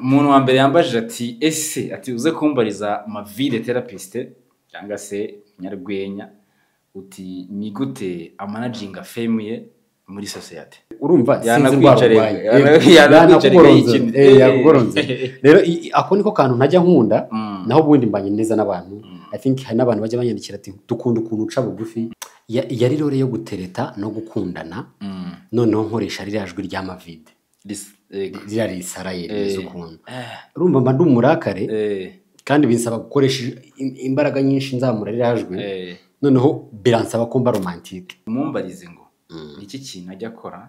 umuntu wa mbere yambajije ati ese ati uze kumbariza Mavide therapiste cyangwa se nyarwenya uti ni gute amanaginga fame ye muri society urumva sinzi rwarubaye yakugoronze rero ako niko kantu ntajya nkunda naho ubundi mbanye neza n'abantu I think hari n'abantu bajya banyandikira ati dukunda ukuntu uca bugufi yari rore yo gutereta no gukundana noneho nkoresha rirajwi rya Mavide rya risaraye n'ukuntu urumva mba ndi umurakare kandi binsaba gukoresha imbaraga nyinshi nzamura rirajwi noneho biransaba ko mba romantique mumbarize ngo iki kintu ajya akora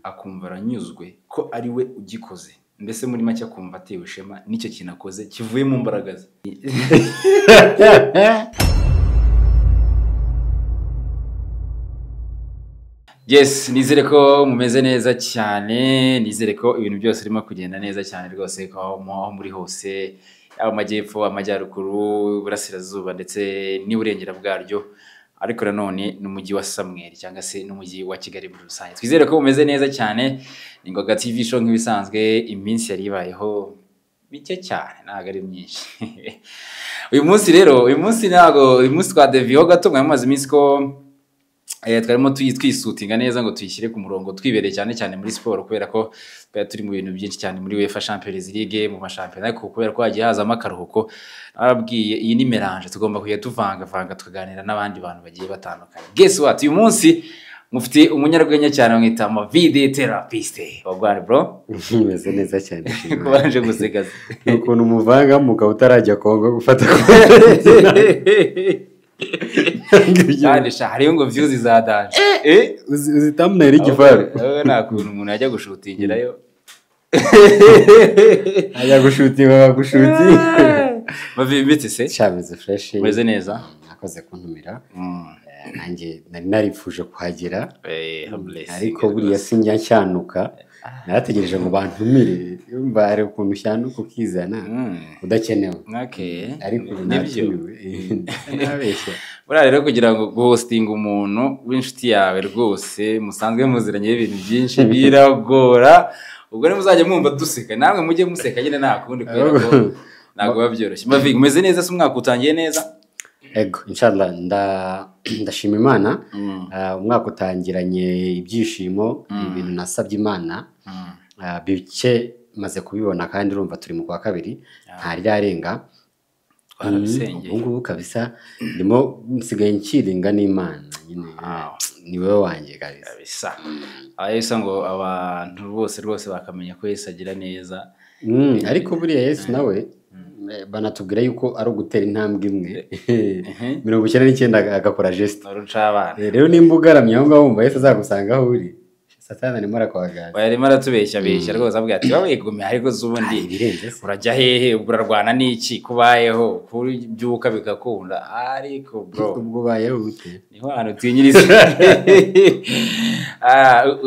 akumva aranyuzwe ko ari we ugikoze mbese muri make akumva atewe ishema n'icyo kintu akoze kivuye mu mbaraga ze Yes, nizere ko mumeze neza cyane, nizere ko ibintu byose birimo kugenda neza cyane rwose ko aho muri hose amajyepfo amajyaruguru burasirazuba ndetse n'iburengera bwaryo ariko nanone n'umujyi wa Samuel cyangwa se n'umujyi wa Kigali muri rusange. Twizere ko mumeze neza cyane. Ingoga TV show nk'ibisanzwe iminsi yari ibayeho bike cyane naga ari myinshi. Uyu munsi twa Deviho gato mwamaze iminsi ko twarimo twisutinga neza ngo tuyishyire ku murongo twibereye cyane muri sport kubera ko turi mu bintu byinshi cyane muri UEFA Champions League mu mashampiyona ariko kubera ko hagiye hazamo akaruhuko arabwiye iyi ni melange tugomba kujya tuvanga tukaganira n'abandi bantu bagiye batandukanye. Guess what, uyu munsi mufite umunyarwenya cyane bamwita Mavide therapiste. Wagwane bro? Meze neza cyane. Kubanje gusegaza. Ukuntu umuvanga mugabo utarajya Kongo gufata cyane hariyo ngo views za dance uzitamnera igifaru nta kuntu umuntu ajya gushutingirayo ajya gushutinga Mavide se cyameze fresh meze neza nakoze kuntumira nanjye nari narifuje kuhagera ariko buriya sinjya cyanuka narategereje ngo bantumire yumva ari ukuntu cyanuka ukizana udakenewe ariko nibyo nabeshya buriya rero kugira ngo hosting umuntu w'inshuti yawe rwose musanzwe muziranye ibintu byinshi biragora ubwo ne muzajya mwumva duseka namwe mujye museka nyine nta kundi kubera ko ntago babyoroshye. Mavide umeze neza se umwaka utangiye neza? Ego inshallah ndashima Imana umwaka utangiranye ibyishimo ibintu nasabye Imana bike maze kubibona kandi urumva turi mu kwa kabiri ntari yarenga twarabisengeye ngubu kabisa ndimo nsigaye nkiringa n'Imana nyine ni wewe wanjye kabisa ayesa ngo abantu rwose bakamenya ko Yesu agira neza ariko buriya Yesu nawe banatubwira yuko ari ugutera intambwe imwe 99 agakora geste rero nimba ugaramye aho ngaho wumva Yesu azagusanga aho uri Satani arimo arakwagaza yarimo aratubeshya rwose avuga ati wowe yegumye ariko zubundi urajya hehe urarwana n'iki kubayeho kuri byuka bigakunda ariko bro ubwo bayeho ute niho hano twinyiriza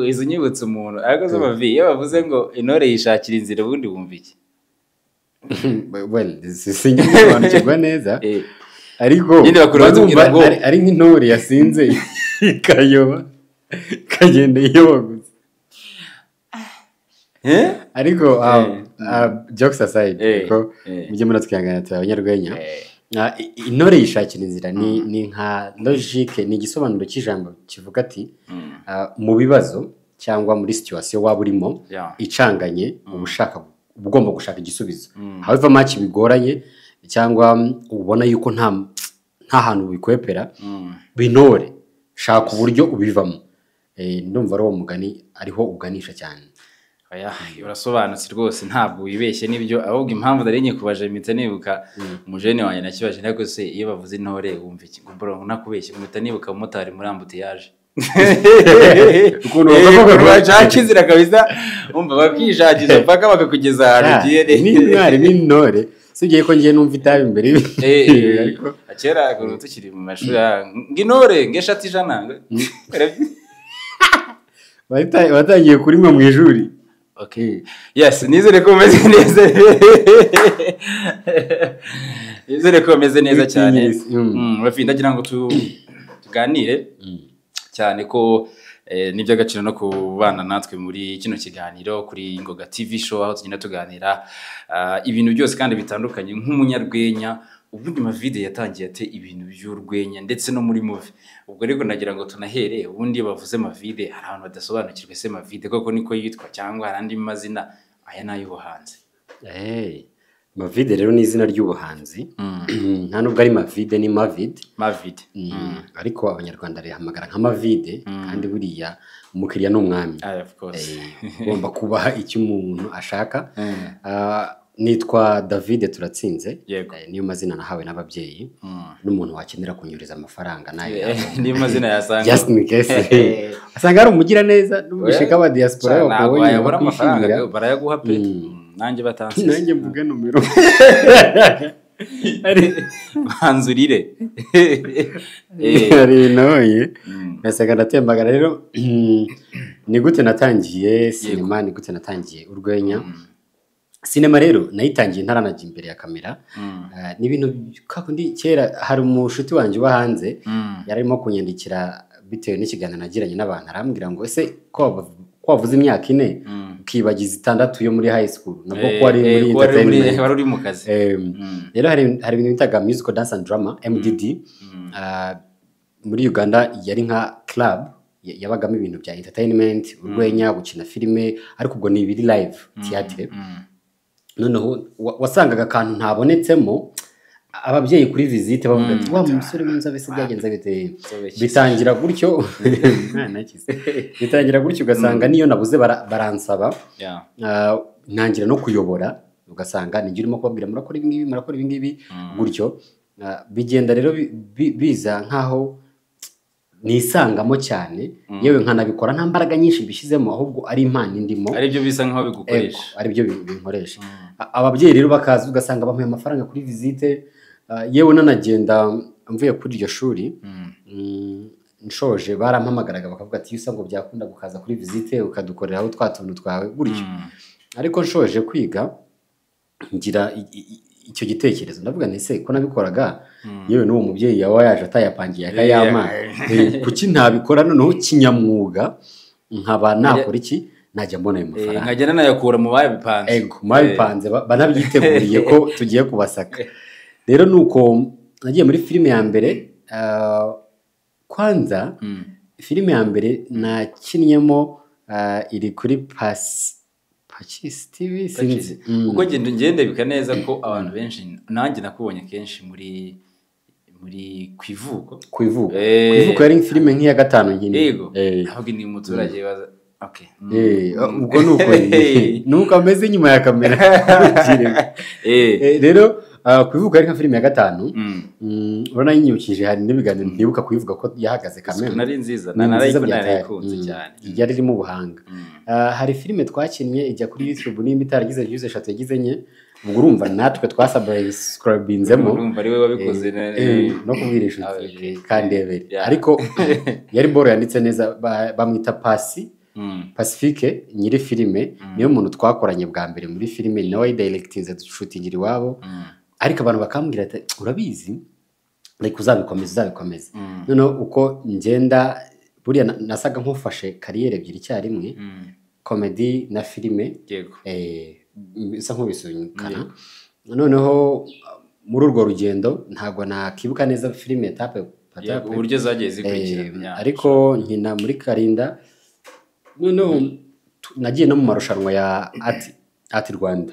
izo nyibutse umuntu ariko zo Mavide iyo bavuze ngo intore yishakira inzira ubundi wumva iki well sinjye neza ariko nyine bakurumva ngo ari nk'intore yasinze ikayoba kagende yobaguze ariko jokes aside ko mujye muratwihangana abanyarwenya intore yishakira inzira ni nka logique ni igisobanuro cy'ijambo kivuga ati mu bibazo cyangwa muri situation waba urimo icanganye ubushaka ugomba gushaka igisubizo however much bigoranye cyangwa ubona yuko nta hantu bikwepera binore shaka uburyo ubivamo ndumva ari uwo mugani ariho uganisha cyane urasobanutse rwose ntabwo wibeshye nibyo ahubwo impamvu darenye kubaje imita nibuka umujene wanjye nakibaje ariko se iyo bavuze intore wumva iki bro nakubeshye umita nibuka umumotari muri ambutiyaje ukuntu bacakizira kabisa umva bakishakiza paka bakakugeza ahantu ugiye n'intwari n'intore sugiye ko ngiye numva itabi imbere ariko akera ko tukiri mu mashuri ng'intore ngeshati jana watangiye kuri mwe mu ijuri okay yes nizere ko umeze neza nizere ko umeze neza cyane Mavide ndagira ngo tuganire cyane ko ni iby'agaciro no kubana natwe muri kino kiganiro kuri Ingoga TV show aho tugenda tuganira ibintu byose kandi bitandukanye nk'umunyarwenya. Ubundi Mavide yatangiye ate ibintu by'urwenya ndetse no muri movie. Ubwo rero nagira ngo tunahere ubundi bavuze Mavide hari abantu badasobanukirwe se Mavide koko niko yitwa cyangwa hari andi mazina aya n'ay'ubuhanzi. Mavide rero ni izina ry'ubuhanzi nta nubwo ari Mavide ni Mavide ariko abanyarwanda rihamagara nka Mavide kandi buriya umukiriya n'umwami ugomba kubaha icyo umuntu ashaka. Nitwa David Turatsinze niyo mazina nahawe n'ababyeyi n'umuntu wakenera kunyuriza amafaranga nayo niyo mazina yasanga just in case asanga ari umugira neza n'ubishika aba diaspora bakabonye yabura amafaranga barayaguha pe nanjye batanze nanjye mvuge numero ari banzurire ari noye nasaga natembagara rero ni gute natangiye sinema ni gute natangiye urwenya. Sinema rero nayitangiye ntaranajya imbere ya kamera ni ibintu kakundi kera hari umushuti wanje uba hanze yarimo kunyandikira bitewe n'ikiganiro nagiranye n'abantu arambwira ngo ese ko wavuze imyaka 4 ukibagiza 6 yo muri high school nubwo ko ari muri entertainment wari uri mu kazi rero hari ibintu bitaga musical dance and drama MDD muri Uganda yari nka club yabagamo ibintu bya entertainment urwenya gukina filime ariko ubwo ni ibiri live theatre. Noneho wasangaga akantu ntabonetsemo ababyeyi kuri visite bavuga ati wa musore w'inzobe se byagenze bite bitangira gutyo bitangira gutyo ugasanga niyo nabuze baransaba ntangira no kuyobora ugasanga ninjye urimo kubabwira murakora ibi ngibi gutyo bigenda rero biza nkaho nisangamo cyane yewe nkanabikora nta mbaraga nyinshi mbishizemo ahubwo ari impano indimo ari byo bisa nkaho bigukoresha ari byo binkoresha. Ababyeyi rero bakaza ugasanga bamuye amafaranga kuri visite yewe nanagenda mvuye kuri iryo shuri nshoje barampamagaraga bakavuga ati yusa ngo byakunda gukaza kuri visite ukadukorera aho twatuntu twawe gutyo ariko nshoje kwiga ngira icyo gitekerezo ndavuga nti se ko nabikoraga yewe n'uwo mubyeyi yawe yaje atayapangiye akayama kuki ntabikora noneho kinyamwuga nkaba nakora iki najya mbona ayo mafaranga nkagenda nayakura mu babipanze babipanze banabyiteguriye ko tugiye kubasaka. Rero nuko nagiye muri filime ya mbere kwanza filime ya mbere nakinnyemo iri kuri Pachis TV sinzi uko ngende bika neza ko abantu benshi nanjye nakubonye kenshi muri kwivuko yari filime nk'iya 5 nyine yego ahubwo ni umuturage baza ubwo nuko ameze nyuma ya kamera rero kwivuka ari nka filime ya 5 urabona yinyukije hari n'ibiganiro ntibuka kuyivuga ko yahagaze kamera nari nziza narayikunze cyane yari irimo ubuhanga. Hari filime twakinnye ijya kuri YouTube nimba itaragize views 3 yagize enye ubwo urumva natwe twasubscribinzemo urumva ari we wabikoze no kubwirisha kandi ariko yari boro yanditse neza bamwita Pacifique nyiri filime niyo muntu twakoranye bwa mbere muri filime nawe directinze dushootingira iwabo ariko abantu bakambwira ati urabizi like uzabikomeza noneho uko ngenda buriya nasaga nkufashe kariyere ebyiri cyarimwe comedy na filime bisa nk'ubisunyukana noneho muri urwo rugendo ntago nakibuka neza filime etape uburyo zagiye zikurikira ariko nkina muri Karinda noneho nagiye no mu marushanwa ya Art Rwanda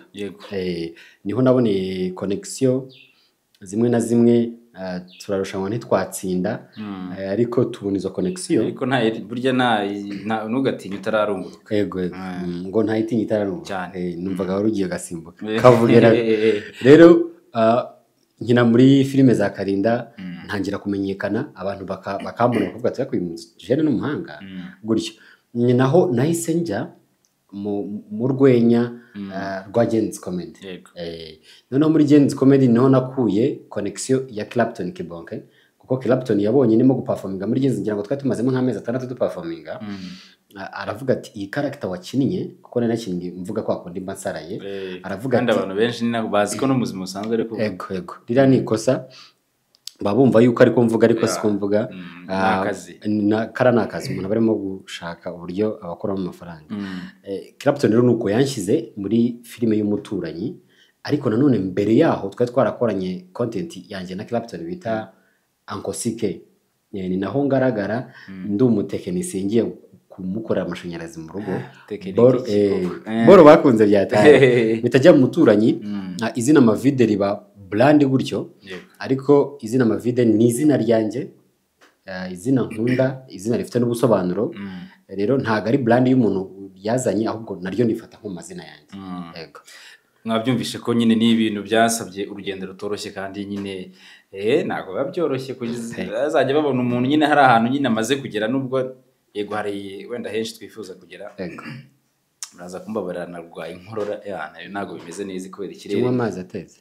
niho naboneye connection zimwe na zimwe turarushanwa ntitwatsinda ariko tubona izo connection ariko burya nugatinya utararunguruka yego ngo ntayitinya itararunguruka numvaga wari ugiye gasimbuka kavugera rero nkina muri filime za Karinda ntangira kumenyekana abantu bakambona bakavuga ati yakwiye n'umuhanga gutyo naho nahise njya mu rwenya rwa Genzi Comedy noneho muri Genzi Comedy niho nakuye connection ya Clapton Kibonke kuko Clapton yabonye nimo guperforminga muri Genzi ngira ngo twari tumazemo nk'amezi 6 duperforminga aravuga ati iyi character wakinnye kuko nanakinnye mvuga ko akundi mbansaraye aravuga ati kandi abantu benshi bazi ko no muzima usanzwe ariko yego rira ni ikosa babumva yuko ariko mvuga ariko siko mvuga kara nakazi umuntu barimo gushaka uburyo abakoramo amafaranga. Clapton rero nuko yanshyize muri filime y'umuturanyi, ariko nanone mbere yaho twari twarakoranye content yanjye na Clapton bita Uncle CK. Ni naho ngaragara ndi umutekinisiye ngiye kumukorera amashanyarazi mu rugo. Boro bakunze byataye bitajya mu muturanyi. Izina Mavide riba brand gutyo, ariko izina Mavide ni izina ryanjye, izina nkunda, izina rifite n'ubusobanuro. Rero ntago ari brand y'umuntu yazanye, ahubwo naryo nifata nko mazina yanjye. Yego, mwabyumvishe ko nyine ni ibintu byasabye urugendo rutoroshye, kandi nyine ntago babyoroshye kuzajya babona umuntu nyine hari ahantu nyine amaze kugera, nubwo yego hari wenda henshi twifuza kugera. Muraza kumbabarira narwaye inkorora ntago bimeze neza kubera ikirere. Cyangwa amazi ateze.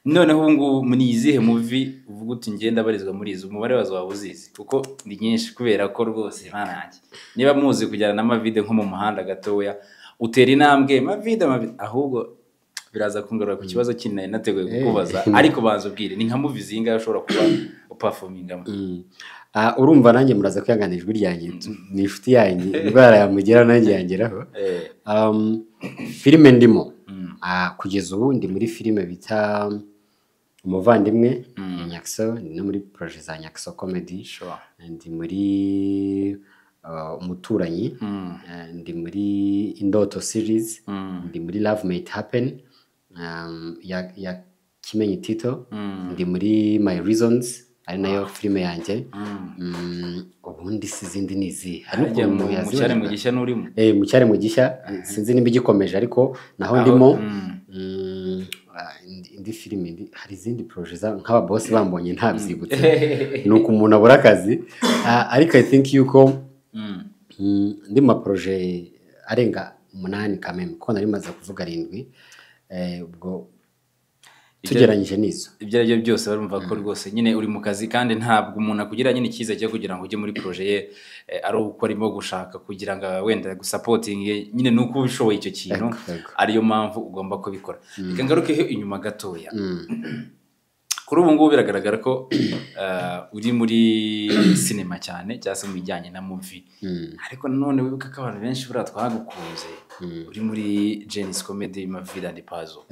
Noneho ngo munizihe movie uvuga uti ngenda barizwa muri izo, umubare wazo wabuzizi kuko ni nyinshi, kubera ko rwose mananjye niba muzi kujyana na Mavide nko mu muhanda gatoya utera intambwe Mavide ahubwo biraza kungarura ku kibazo kinene nateguye kukubaza, ariko banza ubwire ni nka movie zinga ushobora kuba performingamo. Urumva nanjye muraza kwihangana ijwi ryanjye ni inshuti yanjye, indwara yamugera nanjye yangeraho. Filime ndimo kugeza ubu ndi muri filime bita Umuvandimwe ya Nyakso, no muri projet za Nyakso comedy. Ndi muri Umuturanyi, ndi muri Indoto series, ndi muri Love May It Happen ya Kimenyi Tito, ndi muri My Reasons ari nayo filime yanjye. Ubundi sizindi nizi ariko mucyare mu gishya n'urimo. Mucyare mu gishya sinzi nimba igikomeje, ariko naho ndimo. Indi filime hari izindi projet nk'aba boss bambonye ntabyibutse nuko umuntu abura akazi. Ariko I think yuko ndi ma projet arenga 8 kameme, ko nari maze kuvuga 7. Ubwo tugeranyije nizo ibyo aribyo byose barumva ko rwose nyine uri mu kazi, kandi ntabwo umuntu akugira nyine cyiza cyo kugira ngo ujye muri projet ye ari uko arimo gushaka kugira ngo wenda gusupporting nyine nuko ubishoboye icyo kintu, ariyo mpamvu ugomba kubikora. Reka ngaruke inyuma gatoya. Kuri ubu ngubu biragaragara ko uri muri cinema cyane cyangwa se mu bijyanye na movie, ariko nanone wibuka ko abantu benshi buriya twagukunze uri muri Genesis Comedy Mavide and Puzzle.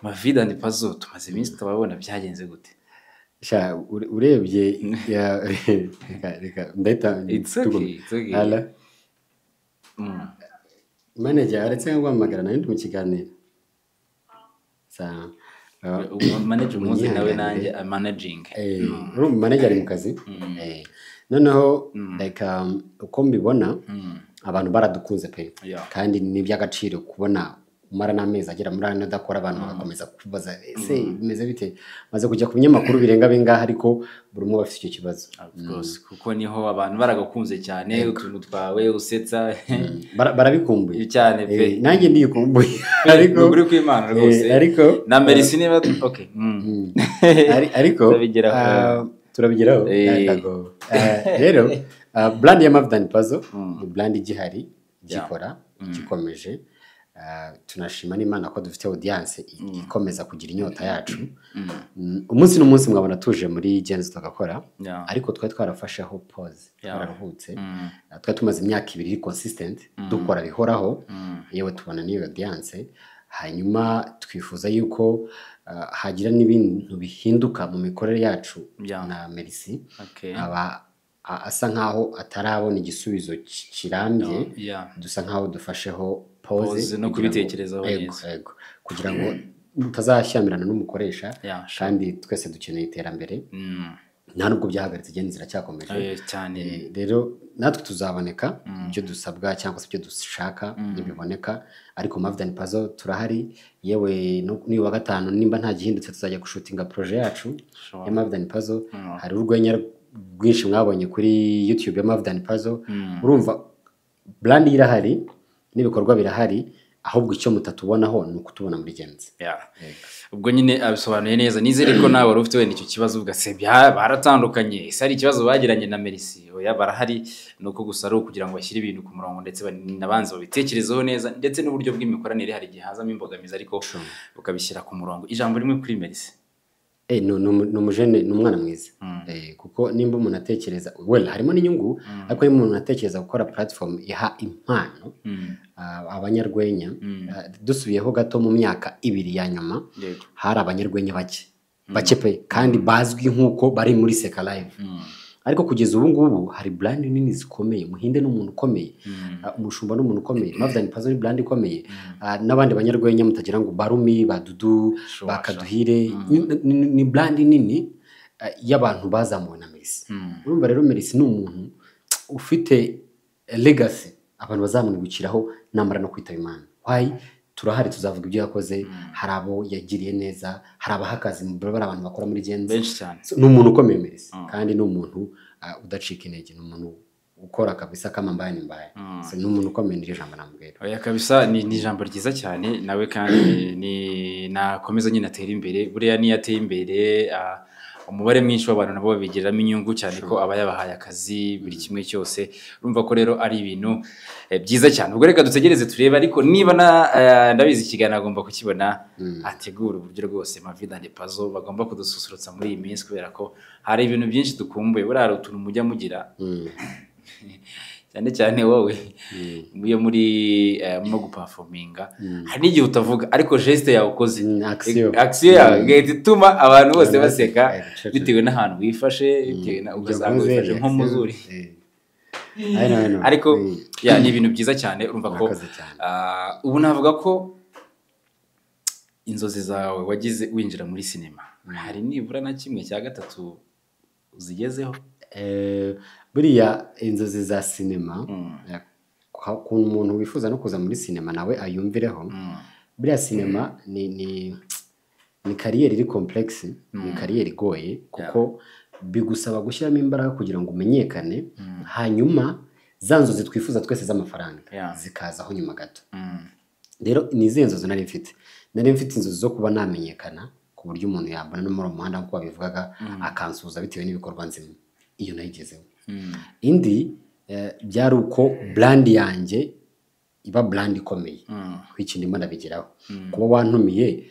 Mavide and Puzzle tumaze iminsi tubabona, byagenze gute? Urebye reka ndahita tugomba manager aretse guhamagara nari ndi mu kiganiro manager umuzi nawe nanjye managing. Manager ari mu kazi. Noneho like uko mbibona abantu baradukunze pe, kandi ni by'agaciro kubona umara n'amezi agera muri ane udakora, abantu bagakomeza kubaza ese bimeze bite, maze kujya ku binyamakuru birenga bingaha, ariko buri umwe bafite icyo kibazo. Kuko niho abantu baragakunze cyane, utuntu twawe usetsa barabikumbuye cyane pe, nanjye ndikumbuye ariko uri kwimana rwose, ariko na Mercy niba okay ariko turabigeraho. Rero brand ya Mavide and Puzzle ni brand igihari gikora gikomeje. Tunashima n'Imana ko dufite audience ikomeza kugira inyota yacu. Umunsi n'umunsi mwabona tuje muri Genesis tugakora, ariko twari twarafasheho pause, twararuhutse. Twari tumaze imyaka 2 consistent dukora bihoraho, yewe tubona niyo audience. Hanyuma twifuza yuko hagira n'ibintu bihinduka mu mikorere yacu na Mercy. Aba asa nkaho atarabona igisubizo kirambye, dusa nkaho dufasheho pause no kubitekerezaho neza, kugira ngo mutazashyamirana n'umukoresha, kandi twese dukeneye iterambere. Nta nubwo byahagaritse, igenda ziracyakomeje cyane. Rero natwe tuzaboneka ibyo dusabwa cyangwa se ibyo dushaka nibiboneka, ariko Mavide and Puzzle turahari. Yewe ni wa gatanu nimba nta gihindutse tuzajya gushutinga projet yacu ya Mavide and Puzzle. Hari urwenya rwinshi mwabonye kuri YouTube ya Mavide and Puzzle. Urumva brand irahari n'ibikorwa birahari, ahubwo icyo mutatubonaho ni ukutubona muri Genesis. Ubwo nyine abisobanuye neza. Nizere ko nawe wari ufite wenda icyo kibazo ugasebya baratandukanye, ese ari ikibazo bagiranye na Mercy. Oya, barahari, nuko gusa ari kugira ngo bashyire ibintu ku murongo, ndetse nabanze babitekerezeho neza, ndetse n'uburyo bw'imikoranire hari igihe hazamo imbogamizi, ariko ukabishyira ku murongo. Ijambo rimwe kuri Mercy. ni umujene ni umwana mwiza kuko nimba umuntu atekereza harimo n'inyungu ariko iyo umuntu atekereza gukora platform iha impano abanyarwenya dusubiyeho gato mu myaka 2 ya nyuma hari abanyarwenya bake pe kandi bazwi nk'uko bari muri Seka Live ariko kugeza ubu ngubu hari brand nini zikomeye Muhinde n'umuntu ukomeye Umushumba n'umuntu ukomeye Mavdan Pazo ni brand ikomeye n'abandi banyarwenya mutagira ngo Barumi Badudu Bakaduhire ni brand nini y'abantu bazamuwe na Mercy urumva rero Mercy ni umuntu ufite legacy abantu bazamwibukiraho namara no kwitaba Imana turahari tuzavuga ibyo yakoze hari abo yagiriye neza hari abahakazi mu bari abantu bakora muri Genzi benshi cyane ni umuntu ukomeye Mercy kandi ni umuntu udacika intege ni umuntu ukora kabisa kama mbaya ni mbaya ni umuntu ukomeye n'iryo jambo namubwira oya kabisa ni ijambo ryiza cyane nawe kandi ni nakomeza nyine atera imbere buriya ni yateye imbere umubare mwinshi w'abantu nabo babigiramo inyungu cyane ko aba yabahaye akazi buri kimwe cyose urumva ko rero ari ibintu byiza cyane ubwo reka dutegereze turebe ariko niba ndabizi ikiganiro agomba kukibona ategura uburyo rwose Mavdan Pazo bagomba kudususurutsa muri iyi minsi kubera ko hari ibintu byinshi dukumbuye buriya hari utuntu mujya mugira cyane cyane wowe iyo muri mu guperforminga hari n'igihe utavuga ariko geste yawe ukoze action yawe ituma abantu bose baseka bitewe n'ahantu wifashe bitewe na ugasanga wifashe nko muzuri ariko ni ibintu byiza cyane urumva ko ubu navuga ko inzozi zawe wagize winjira muri sinema hari nibura na kimwe cya gatatu uzigezeho buriya inzozi za sinema ku muntu wifuza no kuza muri sinema nawe ayumvireho buriya sinema ni kariyeri iri complex ni kariyeri igoye kuko bigusaba gushyiramo imbaraga kugira ngo umenyekane hanyuma za nzozi twifuza twese z'amafaranga zikazaho nyuma gato rero ni izihe nzozi nari mfite inzozi zo kuba namenyekana ku buryo umuntu yambona no muri umuhanda nk'uko babivugaga akansuhuza bitewe n'ibikorwa nzima iyo nayigezeho indi byari uko brand yanjye iba brand ikomeye kwiki ndimo nabigeraho kuba wantumiye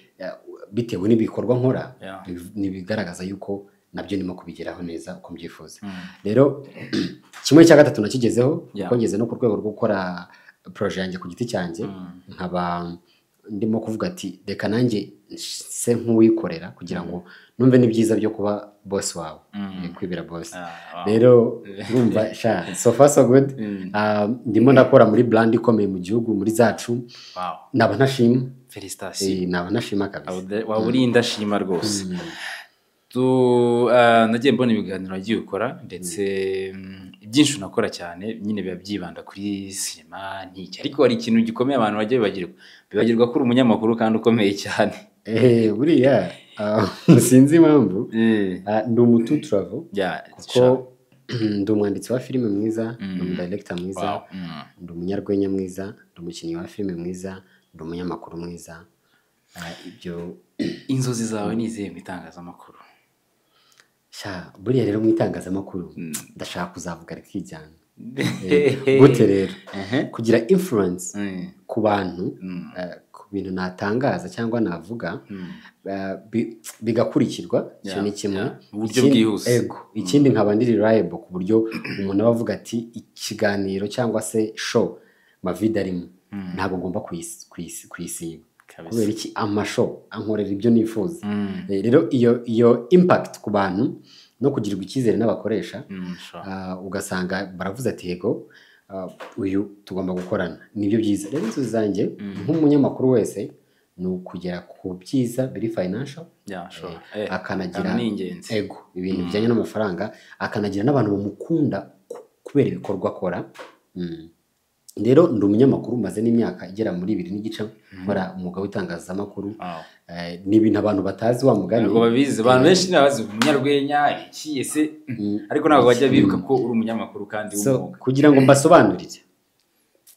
bitewe n'ibikorwa nkora nibigaragaza yuko nabyo ndimo kubigeraho neza uko mbyifuza rero kimwe cya gatatu nakigezeho kuko ngeze no ku rwego rwo gukora projet yanjye ku giti cyanjye nkaba ndimo kuvuga ati reka nanjye se nk'uwikorera kugira ngo numve n'ibyiza byo kuba boss wawe kwibera boss rero urumva so far so good ndimo ndakora muri brand ikomeye mu gihugu muri zacu naba ntashima felicitation naba ntashima kabisa waba uri indashima rwose nagiye mbona ibiganiro wagiye ukora ndetse byinshi unakora cyane nyine biba byibanda kuri sinema n'iki ariko hari ikintu gikomeye abantu bagiye bibagirwa ko uri umunyamakuru kandi ukomeye cyane buriya sinzi impamvu ndi umutu travel kuko ndi umwanditsi wa filime mwiza ndi umudirector mwiza ndi umunyarwenya mwiza ndi umukinnyi wa filime mwiza ndi umunyamakuru mwiza ibyo inzozi zawe ni izihe mu itangazamakuru buriya rero mu itangazamakuru ndashaka kuzavuga rikijyana gute rero kugira influence ku bantu ku bintu natangaza cyangwa navuga bigakurikirwa cyo ni kimwe uburyo bwihuse ikindi nkaba ndi reliable ku buryo umuntu abavuga ati ikiganiro cyangwa se show Mavdan arimo ntabwo ngomba kuyisiba kubera iki amashow ankorera ibyo nifuza rero iyo impact ku bantu no kugirirwa icyizere n'abakoresha ugasanga baravuze ati yego uyu tugomba gukorana nibyo byiza rero inzozi zanjye nk'umunyamakuru wese ni ukugera ku byiza biri financial akanagira ibintu bijyanye n'amafaranga akanagira n'abantu bamukunda kubera ibikorwa akora rero ndi umunyamakuru maze n'imyaka igera muri 2 n'igice nkora umwuga w'itangazamakuru ni ibintu abantu batazi wa mugani ngo babizi abantu benshi nabazi umunyarwenya ikiye se ariko ntabwo bajya bibuka ko uri umunyamakuru kandi w'umwuga kugira ngo mbasobanurire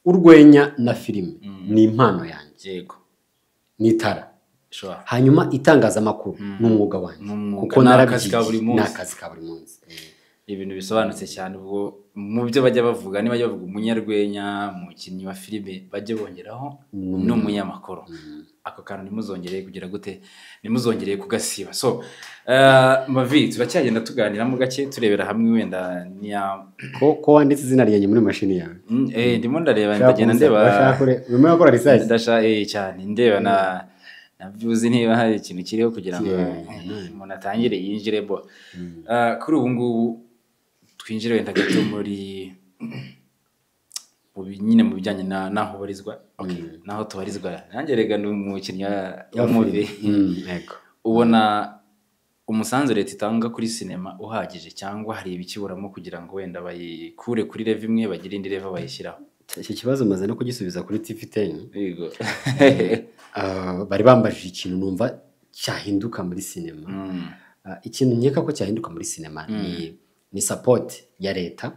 urwenya na filime ni impano yanjye yego n'itara hanyuma itangazamakuru n'umwuga wanjye kuko narabyize n'akazi ka buri munsi ibintu bisobanutse cyane ubwo mu byo bajya bavuga niba bajya bavuga umunyarwenya umukinnyi wa filime bajye bongeraho n'umunyamakuru ako kantu nimuzongereye kugira gute nimuzongereye kugasiba so Mavi turacyagenda tuganiramo gake turebera hamwe wenda niya ko wanditse izina ryanjye muri mashini yawe ndimo ndareba ndagenda ndeba urimo gukora research cyane ndeba nabyuzi niba hari ikintu kiriho kugira ngo umuntu atangire yinjirebo kuri ubu ngubu twinjire wenda gato muri nyine mu bijyanye naho barizwa naho tubarizwa nanjye rega ni umukinnyi wa movie ubona umusanzu leta itanga kuri sinema uhagije cyangwa hari ibikiburamo kugira ngo wenda bayikure kuri level imwe bagire indi level bayishyiraho iki kibazo maze no kugisubiza kuri TV10 yego bari bambajije ikintu numva cyahinduka muri sinema ikintu nkeka ko cyahinduka muri sinema ni support ya leta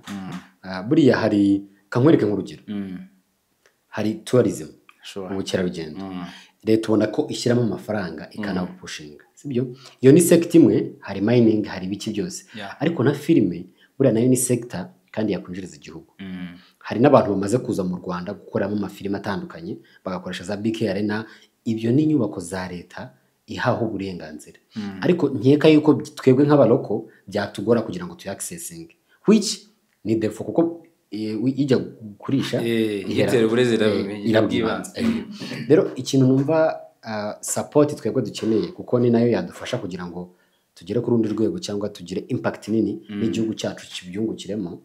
buriya hari kankwereke nk'urugero hari tourism ubukerarugendo leta ubona ko ishyiramo amafaranga ikanabupushinga sibyo iyo ni sector imwe hari mining hari ibiki byose ariko na filime buriya nayo ni sector kandi yakwinjiriza igihugu hari n'abantu bamaze kuza mu Rwanda gukoramo amafilime atandukanye bagakoresha za BK Arena ibyo ni inyubako za leta ihaho uburenganzira ariko nkeka yuko twebwe nk'abaroko byatugora kugira ngo tuyaccessing which ni defo kuko ijya kurisha ihitera uburezera irabwibanze rero ikintu numva support twebwe dukeneye kuko ni nayo yadufasha kugira ngo tugere ku rundi rwego cyangwa tugire impact nini n'igihugu cyacu kibyungukiremo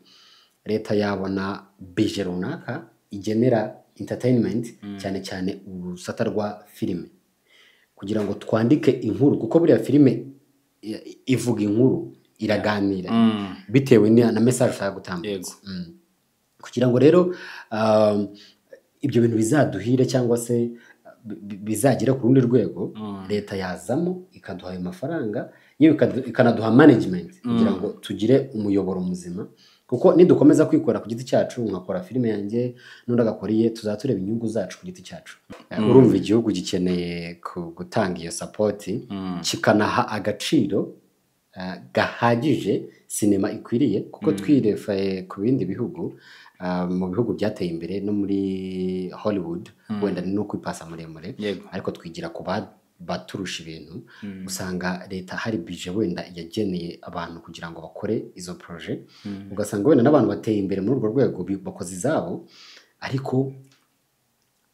leta yabona budget runaka igenera entertainment cyane cyane urusata rwa filime kugira ngo twandike inkuru kuko buriya filime ivuga inkuru iraganira bitewe na message ushaka gutambutsa kugira ngo rero ibyo bintu bizaduhire cyangwa se bizagera ku rundi rwego leta yazamo ikaduha ayo mafaranga yewe ikanaduha management kugira ngo tugire umuyoboro muzima kuko nidukomeza kwikora ku giti cyacu nkakora filime yanjye n'undi agakoriye tuzatureba inyungu zacu ku giti cyacu urumva igihugu gikeneye gutanga iyo support kikanaha agaciro gahagije sinema ikwiriye kuko twirefaye ku bindi bihugu mu bihugu byateye imbere no muri Hollywood wenda no kwipasa muremure ariko twigira ku baturusha ibintu usanga leta hari budget wenda yageneye abantu kugira ngo bakore izo projet ugasanga wenda n'abantu bateye imbere muri urwo rwego bakoze izabo ariko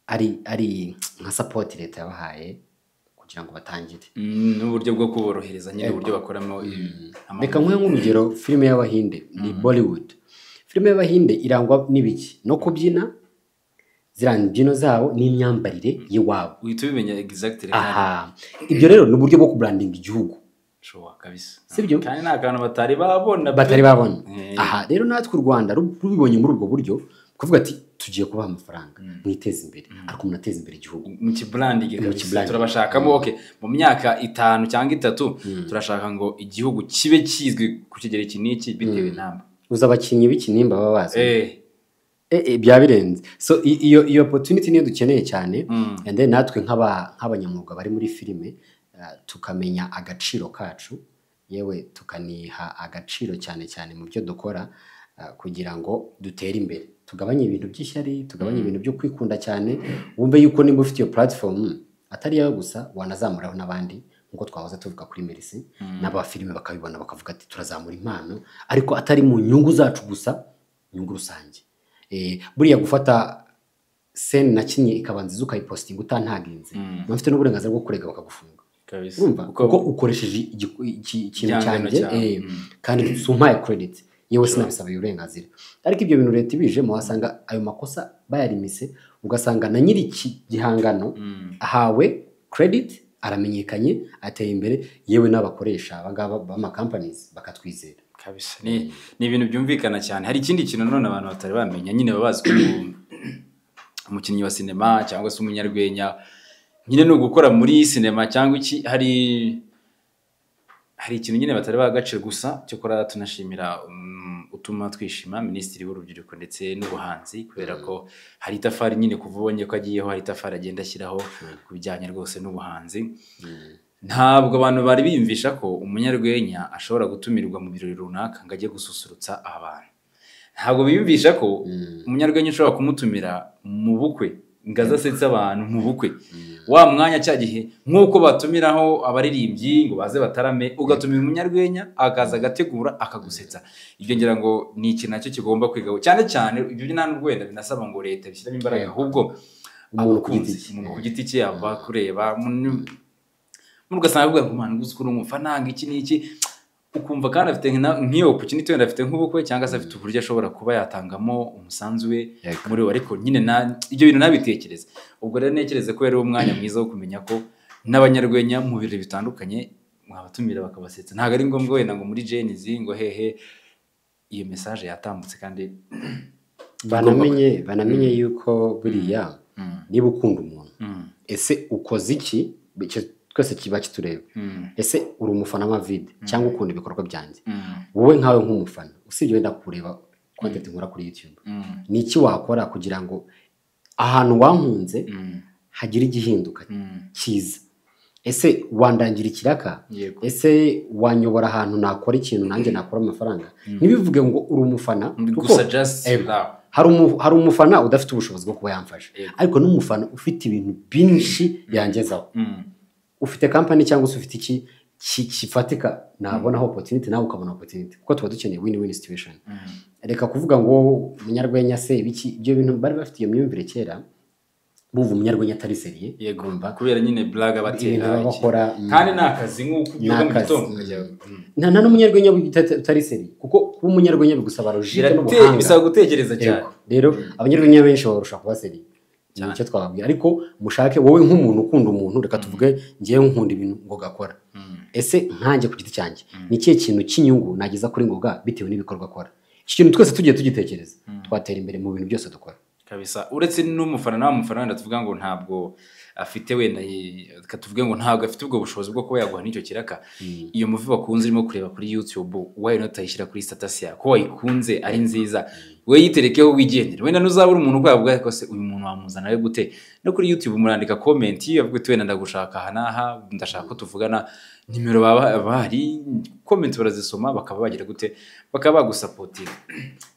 ari nka support leta yabahaye kugira ngo batangire n'uburyo bwo kuborohereza nyine uburyo bakoramo reka nk'urugero filime y'Abahinde ni Bollywood filime y'Abahinde irangwa n'ibiki no kubyina zirangino zabo n'imyambarire y'iwabo uhita ubimenya exactly ibyo rero ni uburyo bwo kubrandinga igihugu kabisa sibyo kandi nta kantu batari babona rero natwe u Rwanda rubibonye muri ubwo buryo kuvuga ati tugiye kubaha amafaranga mwiteze imbere ariko munateze imbere igihugu mu kibranding turabashakamo mu myaka 5 cyangwa 3 turashaka ngo igihugu kibe kizwi ku kigero kiniki bitewe namba uza abakinnyi b'ikinimba baba bazi byabirenze so iyo opportunity niyo dukeneye cyane and then natwe nk'abanyamwuga bari muri filime tukamenya agaciro kacu yewe tukaniha agaciro cyane cyane mu byo dukora kugira ngo dutere imbere tugabanye ibintu by'ishyari tugabanye ibintu byo kwikunda cyane wumve yuko nimba ufite iyo platform atari yawe gusa wanazamuraho n'abandi nkuko twahoze tuvuga kuri Merci n'aba filime bakabibona bakavuga ati turazamura impano ariko atari mu nyungu zacu gusa nyungu rusange buriya gufata scene nakinye ikabanza ukayipostinga utantaginze bafite n'uburenganzira bwo kurega bakagufunga urumva kuko ukoresheje ikintu cyanjye kandi sumpaye credit yewe sinabisaba uburenganzira ariko ibyo bintu leta ibijemo wasanga ayo makosa bayarimise ugasanga na nyiri iki gihangano ahawe credit aramenyekanye ateye imbere yewe n'abakoresha abangaba b'ama companies bakatwizera kabisa ni ibintu byumvikana cyane hari ikindi kintu none abantu batari bamenya nyine babazi ko umukinnyi wa sinema cyangwa se umunyarwenya nyine no gukora muri sinema cyangwa iki hari ikintu nyine batari bagaciro gusa cyo kora tunashimira utuma twishima minisitiri w'urubyiruko ndetse n'ubuhanzi kubera ko hari itafari nyine kuvubonye ko agiyeho hari itafari agenda ashyiraho ku bijyanye rwose n'ubuhanzi ntabwo abantu bari biyumvisha ko umunyarwenya ashobora gutumirwa mu birori runaka ngo ajye gususurutsa abantu. Ntabwo biyumvisha ko umunyarwenya ushobora kumutumira mu bukwe ngo azasetse abantu mu bukwe. Wa mwanya cya gihe nk'uko batumiraho abaririmbyi ngo baze batarame, ugatumira umunyarwenya akaza agategura akagusetsa. Ibyo ngira ngo ni ikintu nacyo kigomba kwigaho cyane cyane. Ibyo nta n'ubwo wenda binasaba ngo leta bishyiramo imbaraga, ahubwo umuntu ku giti cye aba kureba ugasanga avuga ngo mwana gusa ukuntu umufana iki n'iki, ukumva kandi afite nk'iyo opportunity wenda afite nk'ubukwe cyangwa se afite uburyo ashobora kuba yatangamo umusanzu we muri we, ariko nyine ibyo bintu nabitekereza. Ubwo rero nekereze ko yari umwanya mwiza wo kumenya ko n'abanyarwenya mu birori bitandukanye mwabatumira bakabasetsa. Ntabwo ari ngombwa wenda ngo muri Genizi ngo hehe iyo message yatambutse, kandi banamenye yuko buriya niba ukunda umuntu ese ukoze iki, twese kiba kitureba. Ese uri umufana wa Vide cyangwa ukunda ibikorwa byanjye? Wowe nkawe nk'umufana usibye wenda kureba content nkora kuri YouTube, ni iki wakora kugira ngo ahantu wankunze hagira igihinduka cyiza? Ese wandangira ikiraka? Ese wanyobora ahantu nakora ikintu nanjye nakora amafaranga? Ntibivuge ngo uri umufana gusa just hari umufana udafite ubushobozi bwo kuba yamfasha, ariko n'umufana ufite ibintu byinshi yangezaho. Ufite company cyangwa se ufite iki kifatika, nabonaho opportunity nawe ukabona opportunity, kuko tuba dukeneye win-win situation. Reka kuvuga ngo umunyarwenya se ibiki, ibyo bintu bari bafite iyo myumvire kera, buvu umunyarwenya atari seriye. Yegomba kubera nyine blague batera kandi nakazi nk'uko ubyuka mu gitondo. Nta n'umunyarwenya utari seriye, kuko kuba umunyarwenya bigusaba logique n'ubuhanga, bisaba gutekereza cyane. Rero abanyarwenya benshi barusha kuba seriye, nicyo twababwira. Ariko mushake wowe nk'umuntu ukunda umuntu, reka tuvuge ngiye nkunda ibintu ngo gakora. Ese nkanjye ku giti cyanjye ni ikihe kintu cy'inyungu nageza kuri ngoga bitewe n'ibikorwa akora? Iki kintu twese tugiye tugitekereza, twatera imbere mu bintu byose dukora kabisa. Uretse n'umufana nawe umufana wenda tuvuga ngo ntabwo afite wenda tuvuge ngo ntabwo afite ubwo bushobozi bwo kuba yaguha n'icyo kiraka. Iyo muvi bakunze urimo kureba kuri YouTube, why not ayishyira kuri status yawe ko wayikunze ari nziza, we yiterekeho wigendere. Wenda nuzabura umuntu kwavuga ko se uyu muntu wamuzana we gute, no kuri YouTube murandika comment yavuga ati wenda ndagushaka aha naha, ndashaka ko tuvugana, nimero bahari, comment barazisoma bakaba bagira gute, bakaba bagusapotinga.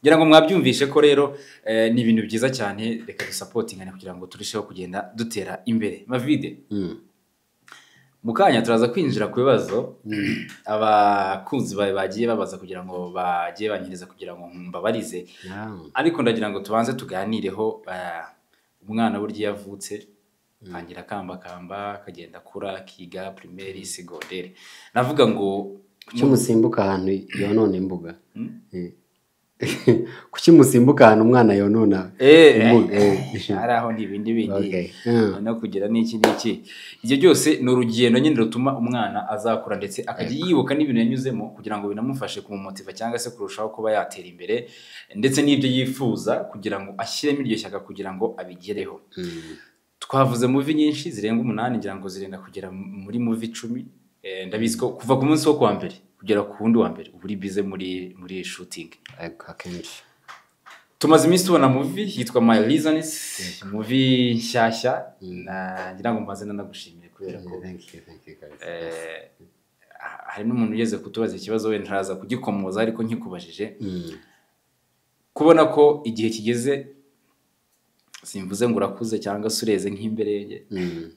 Ngira ngo mwabyumvishe ko rero ni ibintu byiza cyane. Reka dusapotingane kugira ngo turusheho kugenda dutera imbere. Mavide, mukanya turaza kwinjira ku bibazo abakunzi bagiye babaza kugira ngo bagiye banyereza kugira ngo mbabarize. Ariko ndagira ngo tubanze tuganireho umwana buryo yavutse angira kamba akagenda akura, akiga primaire, secondaire. Navuga ngo kuki musimbuka ahantu yonona imbuga? Kuki musimbuka ahantu umwana yonona imbuga? Ari aho n'ibindi bindi no kugira n'iki n'iki. Ibyo byose ni urugendo nyine rutuma umwana azakura ndetse akajya yibuka n'ibintu yanyuzemo kugira ngo binamufashe kumumotiva cyangwa se kurushaho kuba yatera imbere, ndetse n'ibyo yifuza kugira ngo ashyiremo iryo shyaka kugira ngo abigereho. Twavuze movie nyinshi zirenga 8, ngira ngo zirenda kugera muri movie 10. Ndabizi ko kuva ku munsi wo kwa mbere kugera ku wundi wa mbere uri bize muri shooting. Akenshi tumaze iminsi tubona movie yitwa My Reasons, movie nshyashya. Ngira ngo mbaze nanagushimire kubera ko hari n'umuntu ugeze kutubaza ikibazo, we ntaraza kugikomoza ariko nkikubajije kubona ko igihe kigeze, simvuze ngo urakuze cyangwa se ureze nk'imbere ye,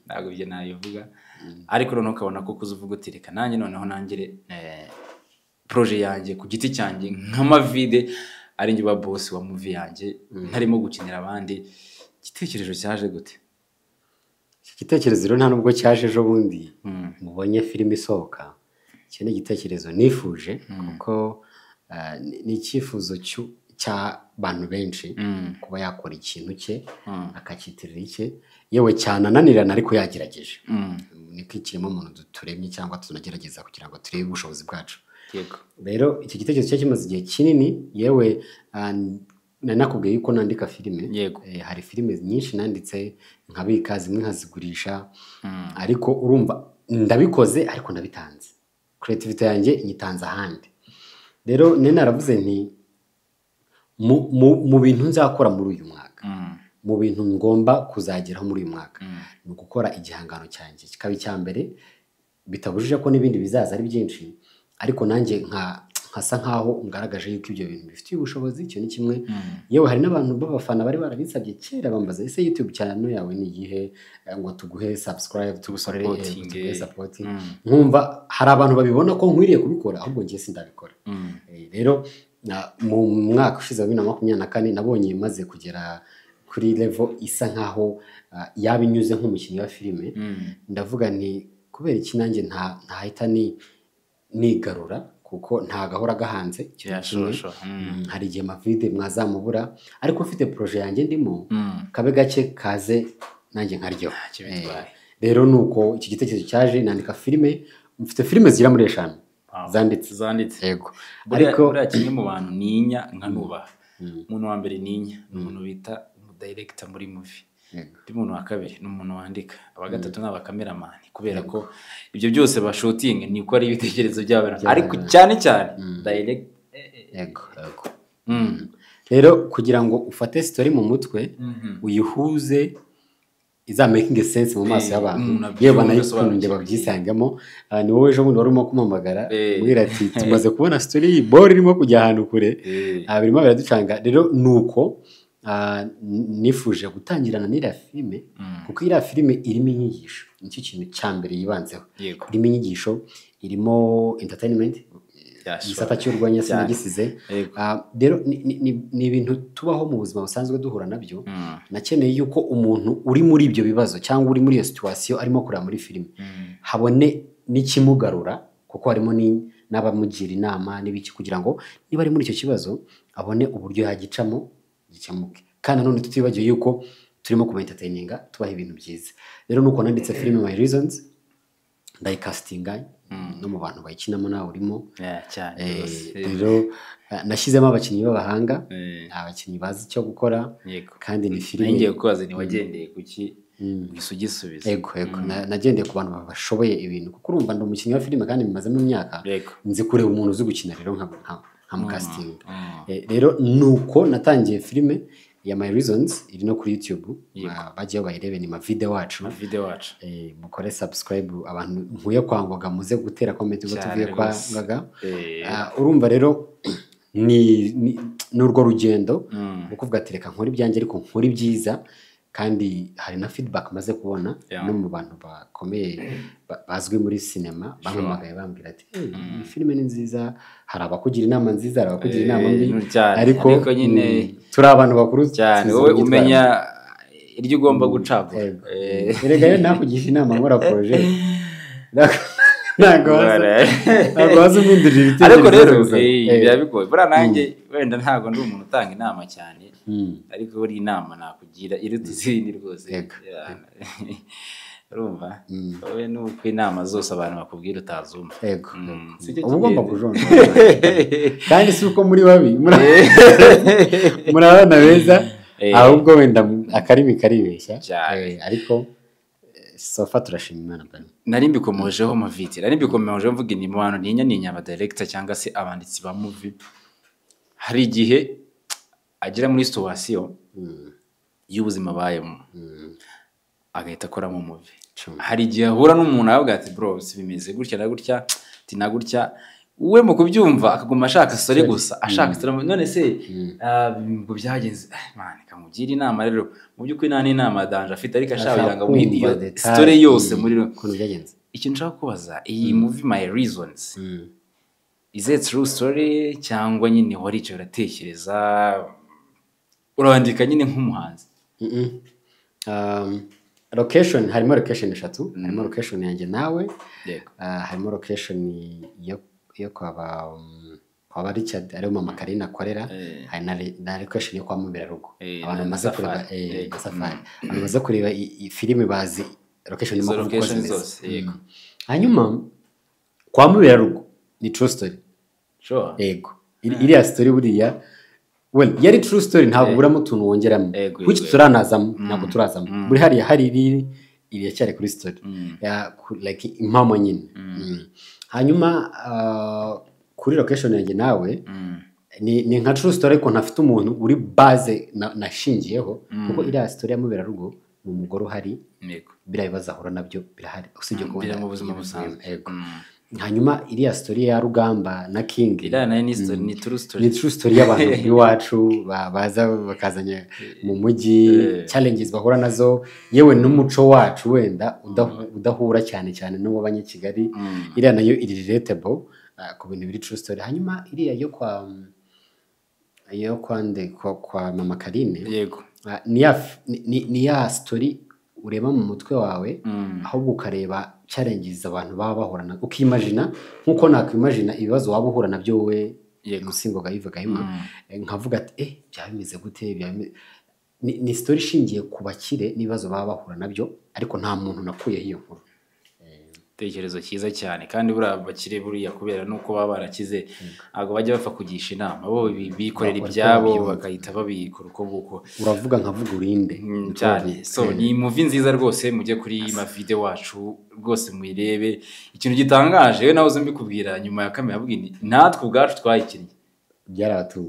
ntabwo byo nayivuga, ariko noneho ukabona ko kuzuvuga uti reka nanjye noneho nangire projet yanjye ku giti cyanjye nk'amavide, ari njye ba boss wa movie yanjye, ntarimo gukinira abandi. Igitekerezo cyaje gute? Igitekerezo rero nta nubwo cyaje ejo bundi mubonye filime isohoka. Iki ni igitekerezo nifuje, kuko ni icyifuzo cy'abantu benshi kuba yakora ikintu cye akakitirira icye, yewe cyanananirana ariko yagerageje. Niko ikirimo umuntu turemye cyangwa tunagerageza kugira ngo turebe ubushobozi bwacu. Rero iki gitekerezo cyo kimaze igihe kinini, yewe nanakubwiye yuko nandika filime. Hari filime nyinshi nanditse nkabika, zimwe nkazigurisha, ariko urumva ndabikoze ariko nabitanze, creativity yanjye nyitanze ahandi. Rero naravuze nti mu bintu nzakora muri uyu mwaka, mu bintu ngomba kuzageraho muri uyu mwaka, ni gukora igihangano cyanjye kikaba icya mbere bitabujije ko n'ibindi bizaza ari byinshi ariko nanjye nkasa nkaho ngaragaje yuko ibyo bintu bifitiye ubushobozi. Icyo ni kimwe. Yewe hari n'abantu b'abafana bari barabisabye kera bambaza ese YouTube channel yawe ni igihe ngo tuguhe subscribe tugusorere support. Nkumva hari abantu babibona ko nkwiriye kubikora ahubwo ngiye sindabikora. Rero mu mwaka ushize wa 2024 nabonye maze kugera kuri level isa nkaho yabinyuze nk'umukinnyi wa filime. Ndavuga ni kubera iki nanjye ntahita nigarura kuko nta gahora gahanze. Hari igihe mavide mwazamubura ariko ufite projet yanjye ndimo kabe gake kaze nanjye nkaryo. Rero nuko iki gitekerezo cyaje nandika filime. Mfite filime zira muri 5 zanditse. Yego. Ariko buriya kimwe mu bantu ninya nkanubaha. Umuntu wa mbere ninya umuntu bita director muri movie. Umuntu wa kabiri ni umuntu wandika. Aba gatatu ni abakameramani kubera ko ibyo byose ba shooting ni ko ari ibitekerezo by'abantu ariko cyane direct. Yego. Rero kugira ngo ufate story mu mutwe uyihuze iza making sense mu maso y'abantu yewe banayikunde babyisangamo. Ni wowe ejo bundi warimo kumamagara mbwira ati tumaze kubona story ball irimo kujya ahantu kure birimo biraducanga. Rero nuko nifuje gutangirana n'iriya filime kuko iriya filime irimo inyigisho. Nicyo kintu cya mbere yibanzeho. Irimo inyigisho, irimo entertainment, igisata cy'urwanya sinagisize. Rero ni ibintu tubaho mu buzima busanzwe duhura nabyo. Nakeneye yuko umuntu uri muri ibyo bibazo cyangwa uri muri iyo situation arimo kureba muri filime habone n'ikimugarura kuko harimo n'abamugira inama n'ibiki kugira ngo niba ari muri icyo kibazo abone uburyo yagicamo gikemuke. Kandi none tutibagiye yuko turimo ku entertaininga tubaha ibintu byiza. Rero nuko nanditse filime My Reasons ndayicastinga no mu bantu bayikinamo nawe urimo. Rero nashyizemo abakinnyi b'abahanga abakinnyi bazi icyo gukora kandi ni filime ngiye kubaza ni wagendeye kuki gisugisubiza. Yego nagendeye ku bantu bashoboye ibintu kuko urumva ndi umukinnyi wa filime kandi bimazemo imyaka nzi kureba umuntu uzi gukina rero nkamukastinga. Rero nuko natangiye filime ya My Reasons iri no kuri YouTube. Bagiye bayirebe ni video wacu. Mukore subscribe abantu nkuye kwangoga muze gutera comment ngo tuvuye kwangaga. Urumva rero ni urwo rugendo ukuvuga ati reka nkora ibyanjye ariko nkora ibyiza kandi hari na feedback maze kubona no mu bantu bakomeye bazwi muri cinema bamamagaye bambwira ati filime ni nziza. Hari abakugira inama nziza hari abakugira inama mbi ariko nyine turi abantu bakuru cyane wowe umenya iryo ugomba gucagura. Erega rero nakugisha inama nkora projet ntago waza umwindurira ibitekerezo. Ariko rero birabigoye buriya nanjye wenda ntago ndi umuntu utanga inama cyane ariko buri inama nakugira iruta izindi rwose. Urumva wowe nuko inama zose abantu bakubwira utazumva. Uba ugomba kujonja kandi si uko muri babi muri abana beza ahubwo wenda akarimi karibeshya ariko sofa turashima Imana bwana. Nari mbikomojeho maviti nari mbikomojeho mvuga ni mu bantu ninya aba director cyangwa se abanditsi ba movie hari igihe agira muri situation y'ubuzima bayemo agahita akora mu movie. Hari igihe ahura n'umuntu avuga ati bro bimeze gutya na gutya tinagutya uwe mu kubyumva akaguma ashaka story gusa ashaka story none se ngo byagenze man kamugira inama. Rero mu by'ukuri nta n'inama danje afite ariko ashaka yanga muri iyo story yose muri ukuntu byagenze. Ikintu nshaka kubaza iyi movie My Reasons is it true story cyangwa nyine wari icyo uratekereza urandika nyine nk'umuhanzi? Location harimo location 3 harimo location yanjye nawe harimo location yo kwa Richard ari mu Makarina akorera hari na location yo kwa Mubera Rugo abantu bamaze kureba Safari abantu bamaze kureba filime bazi location mo kuko hanyuma kwa Mubera Rugo ni true story. Yego iriya story buriya yari true story ntabwo buramo tuntu wongeramo kuki turanazamo ntabwo turazamo buri hari iri cyari kuri story like impamo nyine. Hanyuma kuri location yanjye nawe ni nka true story ko ntafite umuntu uri base nashingiyeho kuko iriya story ya Mubera Rugo ni umugore uhari biriya bibazo ahura nabyo birahari usibye ko mu buzima busanzwe. hanyuma iriya story ya Rugamba na King iriya nayo ni true story y'abantu b'iwacu baza bakazanye mu mujyi challenges bahura nazo yewe n'umuco wacu wenda udahura cyane cyane n'uw'abanyakigali iriya nayo iri relatable ku bintu biri true story. Hanyuma iriya yo kwa Mama Karine yego ni ya story ureba mu mutwe wawe ahubwo ukareba challenges abantu baba bahura na ukimagina nkuko nakwimagina ibibazo waba uhura nabyo wowe Musingo Yves Gahima nkavuga ati byaba bimeze gute ni story ishingiye ku bakire n'ibibazo baba bahura nabyo ariko nta muntu nakuye iyo nkuru. Tekerezo cyiza cyane kandi buriya bakire buriya kubera nuko baba barakize ntabwo bajya bapfa kugisha inama bo bikorera ibyabo bagahita babikora uko buko uravuga nkavuga urinde cyane. So ni movie nziza rwose mujye kuri ma video wacu rwose muyirebe. Ikintu gitangaje nawe uzo mbikubwira nyuma ya kamera bwini natwe ubwacu twayikinnye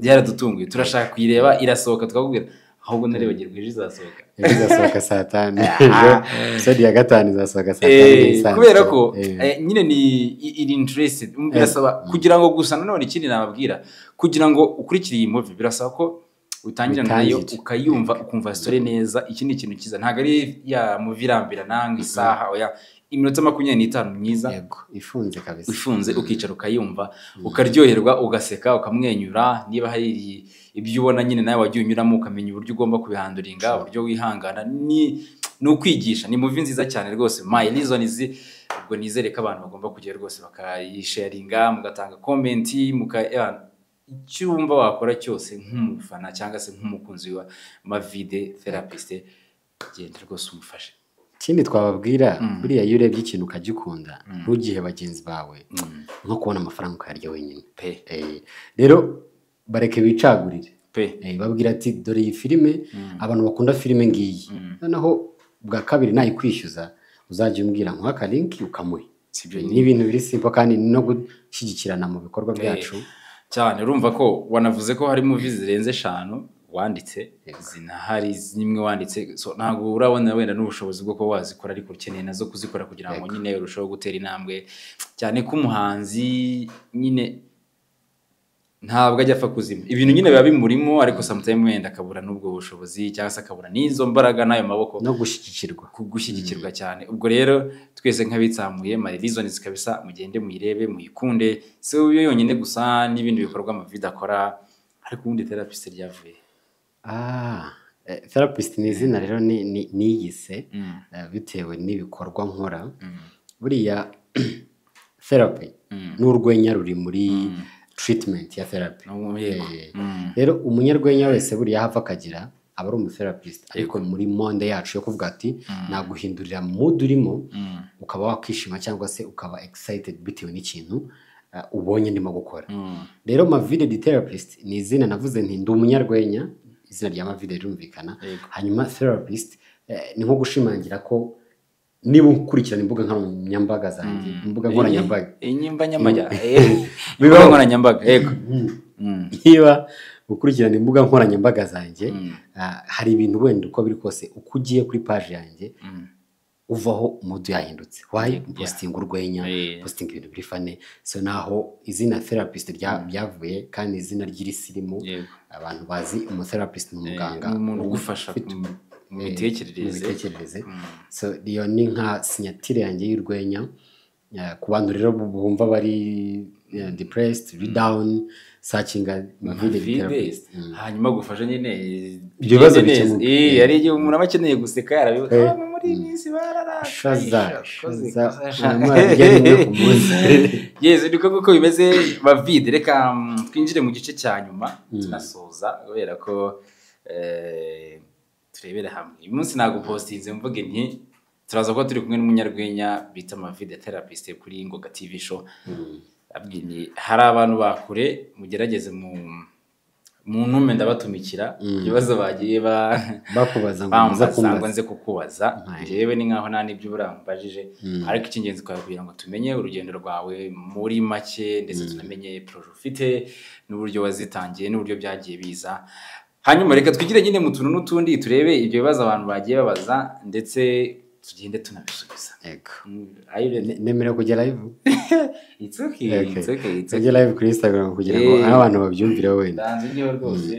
byaradutunguye turashaka kuyireba irasohoka twakubwira ahubwo narebagirwa izasohoka saa 5 sodi ya gatanu izasohoka saa 5 kubera ko nyine ni interested birasaba kugira ngo gusa nanone ikindi nababwira kugira ngo ukurikire iyi movie birasaba ko utangira nayo ukayumva ukumva story neza. Ikindi kintu kiza ntago ari ya movie irambira nanga isaha oya iminota 25 myiza ifunze kabisa ifunze ukicara ukayumva ukaryoherwa ugaseka ukamwenyura niba hari ibyo ubona nyine nawe wagiye unyuramo ukamenya uburyo ugomba kubihanduringa uburyo wihangana ni ukwigisha. Ni movie nziza cyane rwose. My reason is ubwo nizere ko abantu bagomba kujya rwose bakayisharinga mugatanga comment icyumba wakora cyose nk'umufana cyangwa se nk'umukunzi wa Mavide Therapist genda rwose umufashe. Ikindi twababwira buriya iyo urebye ikintu ukagikunda ntugihe bagenzi bawe nko kubona amafaranga ukayarya wenyine rero bareke bicagurire babwira ati dore iyi filime abantu bakunda filime ngiyi noneho bwa kabiri nayikwishyuza uzajya umbwira nkwaka link ukamuhe. Ni ibintu biri simple kandi no gushyigikirana mu bikorwa byacu cyane. Urumva ko wanavuze ko hari movie zirenze 5 wanditse zinahari zimwe wanditse so ntago urabona wenda n'ubushobozi bwo ko wazikora ariko ukeneye nazo kuzikora kugira ngo nyine urushaho gutera intambwe cyane ko umuhanzi nyine ntabwo ajya apfa kuzima ibintu nyine biba bimurimo ariko sometimes wenda akabura n'ubwo bushobozi cyangwa se akabura n'izo mbaraga n'ayo maboko no gushyigikirwa cyane. Ubwo rero twese nk'abitsamuye My Reasons kabisa mugende muyirebe muyikunde so yo yonyine gusa n'ibindi bikorwa Mavide akora ariko ubundi Therapist ryavuye Therapist ni izina rero niyise bitewe n'ibikorwa nkora buriya therapy n'urwenya ruri muri treatment ya therapy rero umunyarwenya wese buriya hava akagira aba ari umutherapist ariko muri monde yacu yo kuvuga ati naguhindurira mood urimo ukaba wakwishima cyangwa se ukaba excited bitewe n'ikintu ubonye ndimo gukora. Rero Mavide the Therapist ni izina navuze nti ndi umunyarwenya izina rya Mavide rirumvikana. Hanyuma Therapist ni nko gushimangira ko niba ukurikirana imbuga nkoranyambaga zanjye imbuga nkoranyambaga bibaho nkoranyambaga yego niba ukurikirana imbuga nkoranyambaga zanjye hari ibintu wenda uko biri kose uko ugiye kuri page yanjye uvaho mood yahindutse why posting urwenya posting ibintu biri fane so naho izina Therapist byavuye kandi izina ry'irisirimu abantu bazi umutherapist mu muganga umuntu ugufasha mu mitekerereze so iyo ni nka signature yanjye y'urwenya ku bantu rero bumva bari depressed down searching Mavide Therapist hanyuma gufasha nyine ibibazo bikemuka ari igihe umuntu aba akeneye guseka yarabivuga muri minsi bararashaza yezu niko kuko bimeze Mavide. Reka twinjire mu gice cya nyuma tunasoza kubera ko turebera hamwe uyu munsi ntago postinze mvuge nti turaza ko turi kumwe n'umunyarwenya bita Mavide Therapist kuri Ngoga TV show. Abwini hari abantu bakure mugerageze mu ntume ndabatumikira ibibazo bagiye bakubaza ngo nze kukubaza jewe ni nkaho nta nibyo burambajije ariko icyingenzi kugira ngo tumenye urugendo rwawe muri make ndetse tunamenye projet ufite n'uburyo wazitangiye n'uburyo byagiye biza. hanyuma reka twigire nyine mu tuntu n'utundi turebe ibyo bibazo abantu bagiye babaza ndetse tugende tunabisubiza. Yego. Nemera kujya live? It's okay. Kujya live kuri Instagram kugira ngo abantu babyumvire wenda. Ndanze ngiye rwose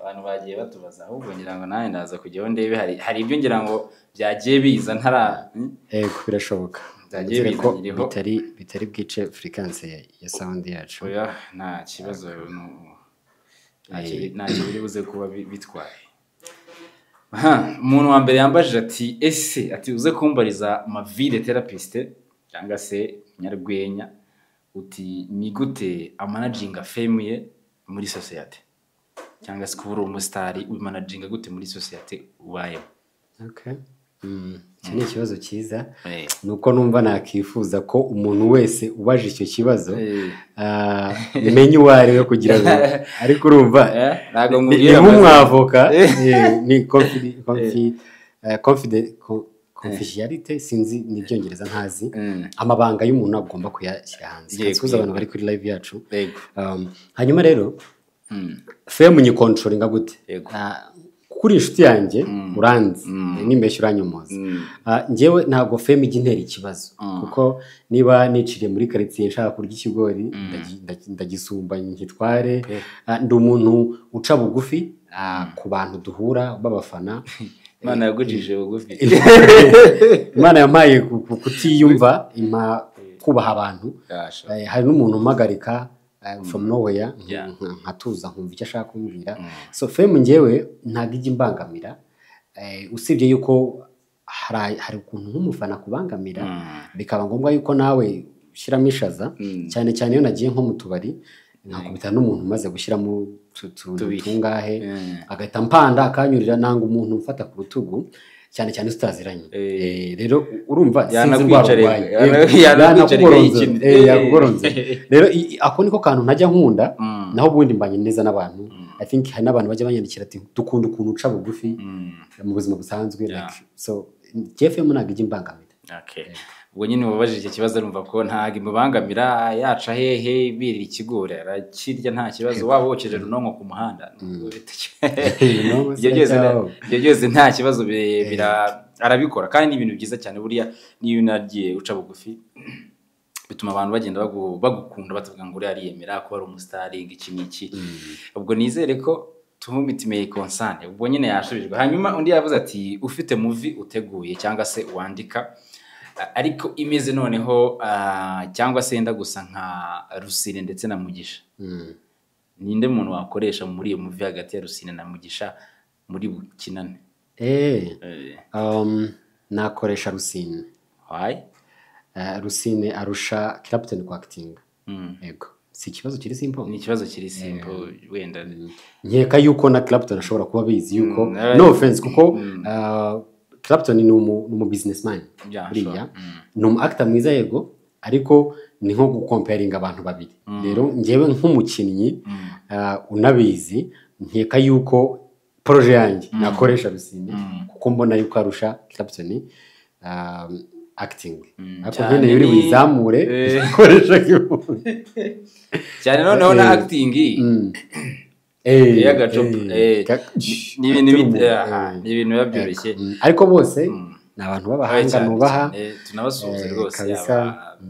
abantu bagiye batubaza ahubwo ngira ngo nawe ndaza kujyaho ndebe hari ibyo ngira ngo byagiye biza ntara. Yego birashoboka. Byagiye bizanyiriho bitari bwice frequency ya sound yacu. Oya nta kibazo nta biri buze kuba bitwaye. Umuntu wa mbere yambajije ati ese ati uze kumbariza Mavile therapist cyangwa se nyarwenya uti ni gute amanaginga fame ye muri society cyangwa se kuba umustar umanaginga gute muri society ubaye. Okay. Iki ni ikibazo cyiza nuko numva nakifuza ko umuntu wese ubaje icyo kibazo menye uwari we kugira ngo ariko urumva ntago nkubwira nk'umwavoka ni confidentiality sinzi ni byongereza ntazi amabanga y'umuntu agomba kuyashyira hanze kuko abantu bari kuri live yacu hanyuma rero fame ni controlling gute kuri inshuti yanjye uranzi nimbeshye uranyomoza njyewe ntabwo fame ijya intera ikibazo kuko niba niciriye muri quartier nshaka kurya ikigori ndagisumba nkitware ndi umuntu uca bugufi ku bantu duhura babafana Imana yagujije bugufi Imana yampaye kutiyumva impa kubaha abantu hari n'umuntu umagarika from nowhere nkatuza nkumva icyo ashaka kumbwira so fame njyewe ntabwo ijya imbangamira usibye yuko hari ukuntu nk'umufana kubangamira bikaba ngombwa yuko nawe ushyiramo ishaza cyane cyane iyo nagiye nko mu tubari nkakubita n'umuntu umaze gushyiramo tungahe agahita mpanda akanyurira nanga umuntu mfata ku rutugu cyane cyane tutaziranye rero urumva sinzi yakugoronze rero ako niko kantu ntajya nkunda naho ubundi mbanye neza n'abantu I think hari n'abantu bajya banyandikira ati dukunda ukuntu uca bugufi mu buzima busanzwe so JFM ntabwo ijya imbangamira. Ubwo nyine mubajije icyo kibazo urumva ko ntago imubangamira yaca hehe birira ikigori arakirya nta kibazo waba woceje runonko ku muhanda ibyo byose nta kibazo arabikora kandi ni ibintu byiza cyane buriya niyo unagiye uca bugufi bituma abantu bagenda bagukunda batavuga ngo uri ariyemera ko ari umustaring iki n'iki ubwo nizere ko tumumitimeye concern ubwo nyine yashubijwe hanyuma undi yavuze ati ufite movie uteguye cyangwa se wandika ariko imeze noneho cyangwa se yenda gusa nka Rusine ndetse na Mugisha ninde muntu wakoresha muri iyo movie hagati ya Rusine na Mugisha muri bukinane nakoresha Rusine. Why? Rusine arusha Clapton ku acting. Yego si ikibazo kiri simple ni ikibazo kiri simple wenda nkeka yuko na Clapton ashobora kuba bizi yuko no offense kuko Clapton ni umu businessman buriya ni umu actor mwiza yego ariko ni nko gucomparinga abantu babiri rero njyewe nk'umukinnyi unabizi nkeka yuko projet yanjye nakoresha Rusine kuko mbona yuko arusha Clapton acting ariko nyine yuri wizamure koresha cyane noneho na acting yagacopa ni ibintu yabyoroshye ariko bose ni abantu b'abahanga nubaha tunabasuhuze rwose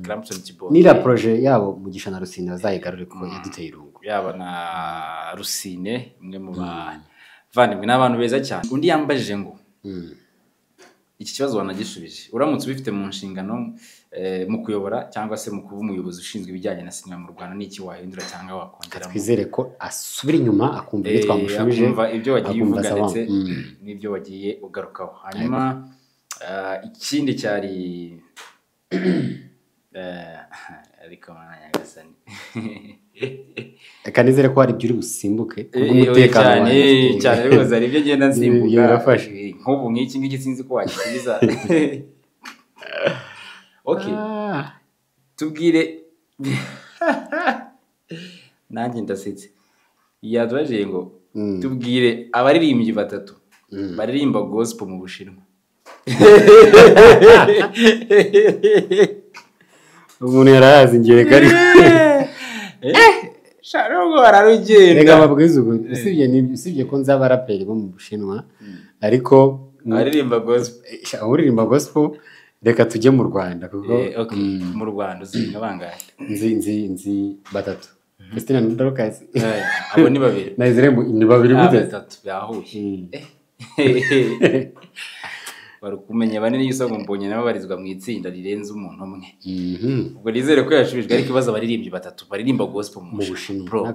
Clapton Kibo nira projet yabo Mugisha na Rusine bazayigarure kuko yaduteye irungu yaba na Rusine imwe mu bavandimwe n'abantu beza cyane undi yambajije ngo iki kibazo wanagishubije uramutse ubifite mu nshingano mu kuyobora cyangwa se mu kuba umuyobozi ushinzwe ibijyanye na sinema mu Rwanda n'iki wahindura cyangwa wakongera twizere ko asubira inyuma akumva ibyo twamushubije ibyo wagiye uvuga ndetse n'ibyo wagiye ugarukaho hanyuma ikindi cyari ariko manyagasani kanizere ko hari ibyo uri busimbuke umutekano cyane rwose ari ibyo ngenda nsimbuka nk'ubu nk'iki ngiki sinzi ko wakisubiza okay tubwire nanjye ndasetse yadwaje ngo tubwire abaririmbyi batatu baririmba gospel mu Bushinwa umuntu yarazi ngiye kari nubwo bararugenda reka babwize ubu usibye ko nzi abaraperi bo mu Bushinwa ariko uririmba gospel reka tujye mu Rwanda kuko mu Rwanda uzi nka bangahe nzi batatu Christina na Dorcas abo ni babiri ni babiri gute batatu bahuye bari kumenya banini y'isoko mbonye nabo barizwa mu itsinda rirenze umuntu umwe ubwo nizere ko yashubijwe ariko ibaza baririmbyi batatu baririmba gospel mu Bushinwa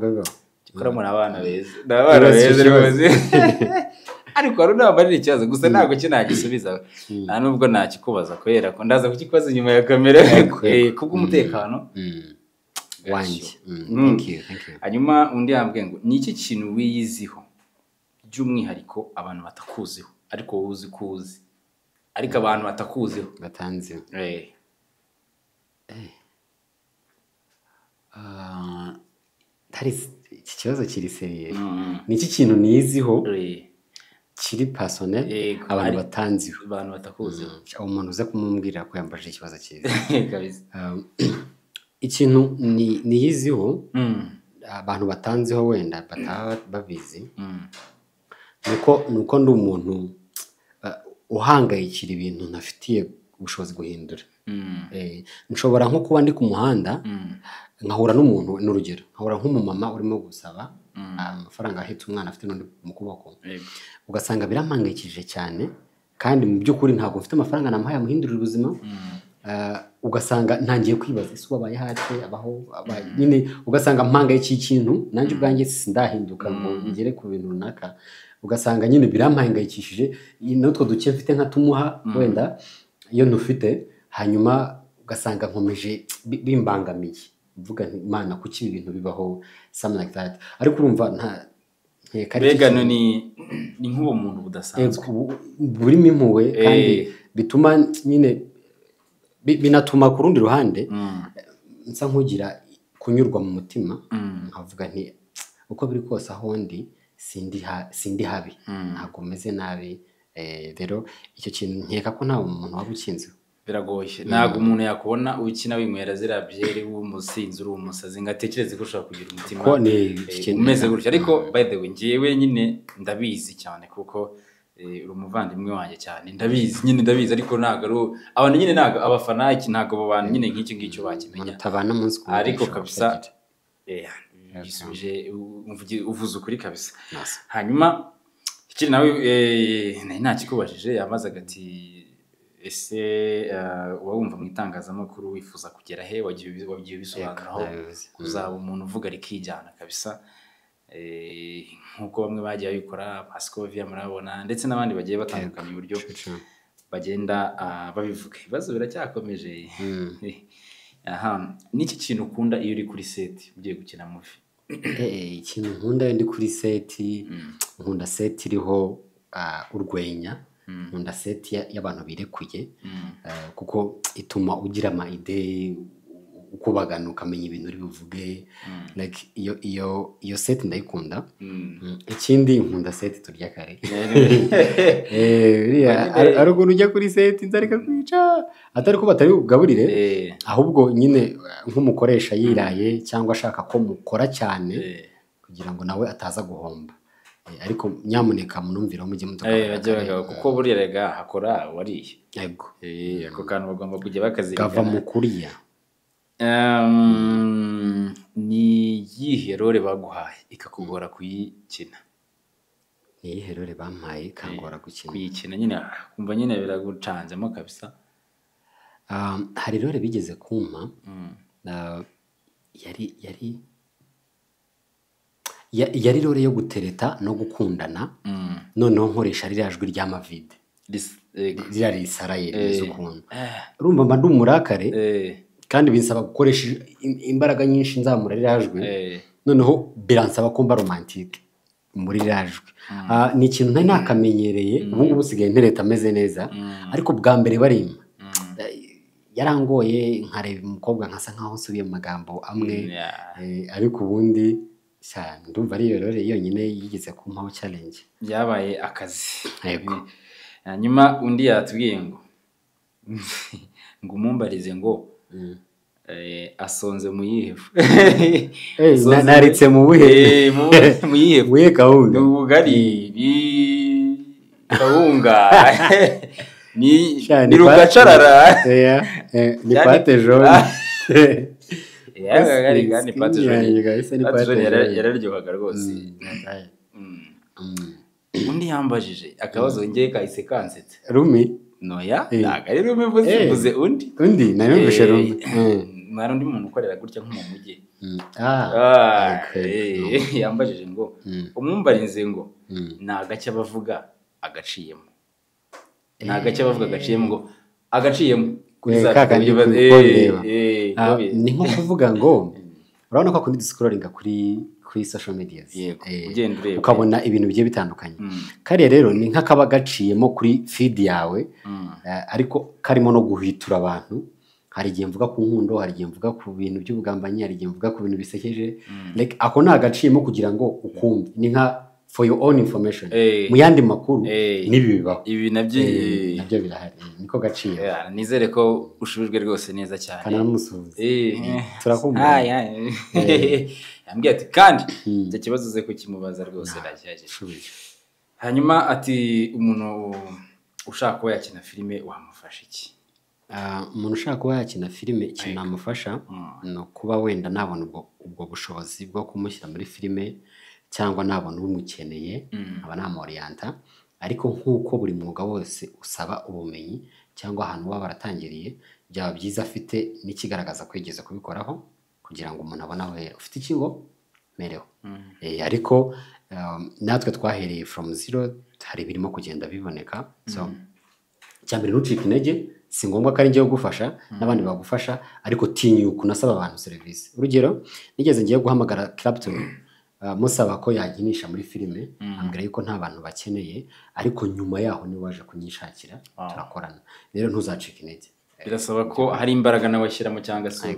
gikora muri abana beza rwose ariko hari n'abandi ikibazo gusa ntabwo kinagisubiza nta nubwo nakikubaza kubera ko ndaza kukikubaza inyuma ya kamera kubw'umutekano wanjye hanyuma undi yambwiye ngo ni iki kintu wiyiziho by'umwihariko abantu batakuziho ariko wowe uzi kuzi ariko abantu batakuziho batanziho hari iki kibazo kiri seriye ni iki kintu niyiziho kiri personnel abantu batanziho abantu batakuziho umuntu uze kumubwira ko yambaje ikibazo cyiza ikintu niyiziho abantu batanziho wenda bataba babizi nuko ndi umuntu uhangayikira ibintu ntafitiye ubushobozi guhindura nshobora nko kuba ndi ku muhanda nkahura n'umuntu n'urugero nkahura nk'umumama urimo gusaba amafaranga ahetse umwana afite n'undi mu kuboko ugasanga birampangayikije cyane kandi mu by'ukuri ntabwo mfite amafaranga namuhaye amuhindurira ubuzima ugasanga ntangiye kwibaza ese wabaye hate abaho nyine ugasanga mpangayikiye ikintu nanjye ubwanjye sindahinduka ngo ngere ku bintu runaka ugasanga nyine birampangayikishije n'utwo duke mfite nka tumuha wenda iyo ntufite hanyuma ugasanga nkomeje bimbangamiye mvuga nti Imana kuki ibi bintu bibaho something like that ariko urumva mbega ni nk'uwo muntu budasanzwe burimo impuhwe kandi bituma nyine binatuma ku rundi ruhande nsa nkugira kunyurwa mu mutima nkavuga nti uko biri kose aho ndi sindi habi ntabwo meze nabi rero icyo kintu nkeka ko nta muntu waba ukinze biragoye ntabwo umuntu yakubona ukina winywera ziriya byeri w'umusinzi uri umusazi ngo atekereze ko ushobora kugira umutima umeze gutya ariko by the way ngewe nyine ndabizi cyane kuko uri umuvandimwe wanjye cyane ndabizi ariko ntabwo abantu nyine ntabwo abafana ntabwo abo bantu nyine nk'icyo ngicyo bakimenya ariko kabisa yisubije uvuze ukuri kabisa hanyuma ikindi nawe nta kikubajije yamazaga ati ese uba wumva mu itangazamakuru wifuza kugera he wagiye bisobanuraho uzaba umuntu uvuga rikijyana kabisa nk'uko bamwe bagiye babikora Pascovia murabona ndetse n'abandi bagiye batandukanye uburyo bagenda babivuga ibibazo biracyakomeje n'iki kintu ukunda iyo uri kuri seti ugiye gukina muvi ikintu nkunda iyo ndi kuri seti nkunda seti iriho urwenya nkunda seti y'abantu birekuye kuko ituma ugira ama ide ukubagana ukamenya ibintu uri buvuge like iyo seti ndayikunda ikindi nkunda seti turya kare ari ukuntu ujya kuri seti nzareka kwica atari ko batari bugaburire ahubwo nyine nk'umukoresha yiraye cyangwa ashaka ko mukora cyane kugira ngo nawe ataza guhomba ariko nyamuneka munumvira mujye mutoka kuko buriya rega hakora wariye yego ako kantu bagomba kujya bakazirikana gava mu kuriya ni iyihe role baguhaye ikakugora kuyikina ni iyihe role bampaye ikangora kuyikina nyine kumva nyine biragucanzemo kabisa hari role bigeze kumpa yari role yo gutereta no gukundana noneho nkoresha ririya jwi ry'amavide ririya risaraye neza ukuntu urumva mba ndi umurakare kandi binsaba gukoresha imbaraga nyinshi nzamura ririya jwi noneho biransaba ko mba romantike muri ririya jwi ni ikintu ntari nakamenyereye ubu ngubu usigaye ntereta ameze neza ariko bwa mbere barima yarangoye nkareba umukobwa nkasa nkaho nsubiye mu magambo amwe ariko ubundi ndumva ari iyo role yonyine yigeze kumpaho challenge byabaye akazi hanyuma undi yatubwiye ngo umumbarize ngo asonze mu yihefu naritse mu buhe mu yihefu buhe kawunga ubugari kawunga ni rugacarara ni pate jaune ni pate jaune yararyohaga rwose undi yambajije akabazo njye kahise kansetse Rumi noya ntago ari Rumi mvuze undi nayumvishe Rumi mwari undi muntu ukorera gutya nko mu mujyi yambajije ngo umwumbarinze ngo ni agake bavuga agaciyemo ni agake bavuga agaciyemo ngo agaciyemo ni nko kuvuga ngo urabona ko akundi scrollinga kuri social media ukabona ibintu bigiye bitandukanye kariya rero ni nk'akaba gaciyemo kuri feed yawe ariko karimo no guhitura abantu hari igihe mvuga ku nkundo hari igihe mvuga ku bintu by'ubugambanyi hari igihe mvuga ku bintu bisekeje like ako ni agaciyemo kugira ngo ukumve ni nka for your own information mu yandi makuru n'ibi bibaho ibi nabyo birahari niko gaciye nizere ko ushubijwe rwose neza cyane kanamusuhuza turakumva yambwiye ati kandi icyo kibazo uze kukimubaza rwose ndakiyashubije hanyuma ati umuntu ushaka kuba yakina filime wamufasha iki umuntu ushaka kuba yakina filime ikintu namufasha ni ukuba wenda nabona ubwo bushobozi bwo kumushyira muri filime cyangwa nabona umukeneye aba namoriyanta ariko nk'uko buri mwuga wose usaba ubumenyi cyangwa ahantu baba baratangiriye byaba byiza afite n'ikigaragaza ko yigeze kubikoraho kugira ngo umuntu abone aho hera ufite ikigo mereho ariko natwe twahereye from zero hari birimo kugenda biboneka so cyambere ntucike intege si ngombwa ko ari njye gufasha n'abandi bagufasha ariko tinyuka unasaba abantu serivisi urugero nigeze ngiye guhamagara Clapton musaba ko yaginisha muri filime ambwira yuko nta bantu bakeneye ariko nyuma yaho ni waje kunyishakira turakorana rero ntuzacike intege birasaba ko hari imbaraga nawe ashyiramo cyangwa se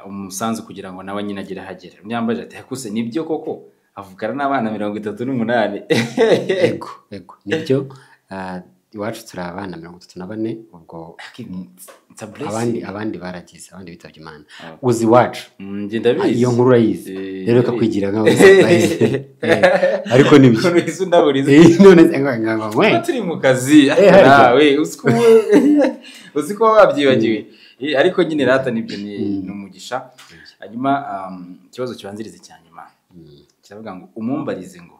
umusanzu kugira ngo nawe nyine agire hagere myambaje ati hakuse nibyo koko avugana n'abana 38 ego nibyo iwacu turi abana 34 ubwo abandi baragize abandi bitabye Imana uzi iwacu nge ndabizi iyo nkuru urayizi rero ka kwigira nkaho ariko nibyo urizo ndaburiza none ngo turi mu kazi nawe uzi ko wabyibagiwe ariko nyine rata nibyo ni umugisha hanyuma ikibazo kibanzirize cyanyuma kiravuga ngo umumbarize ngo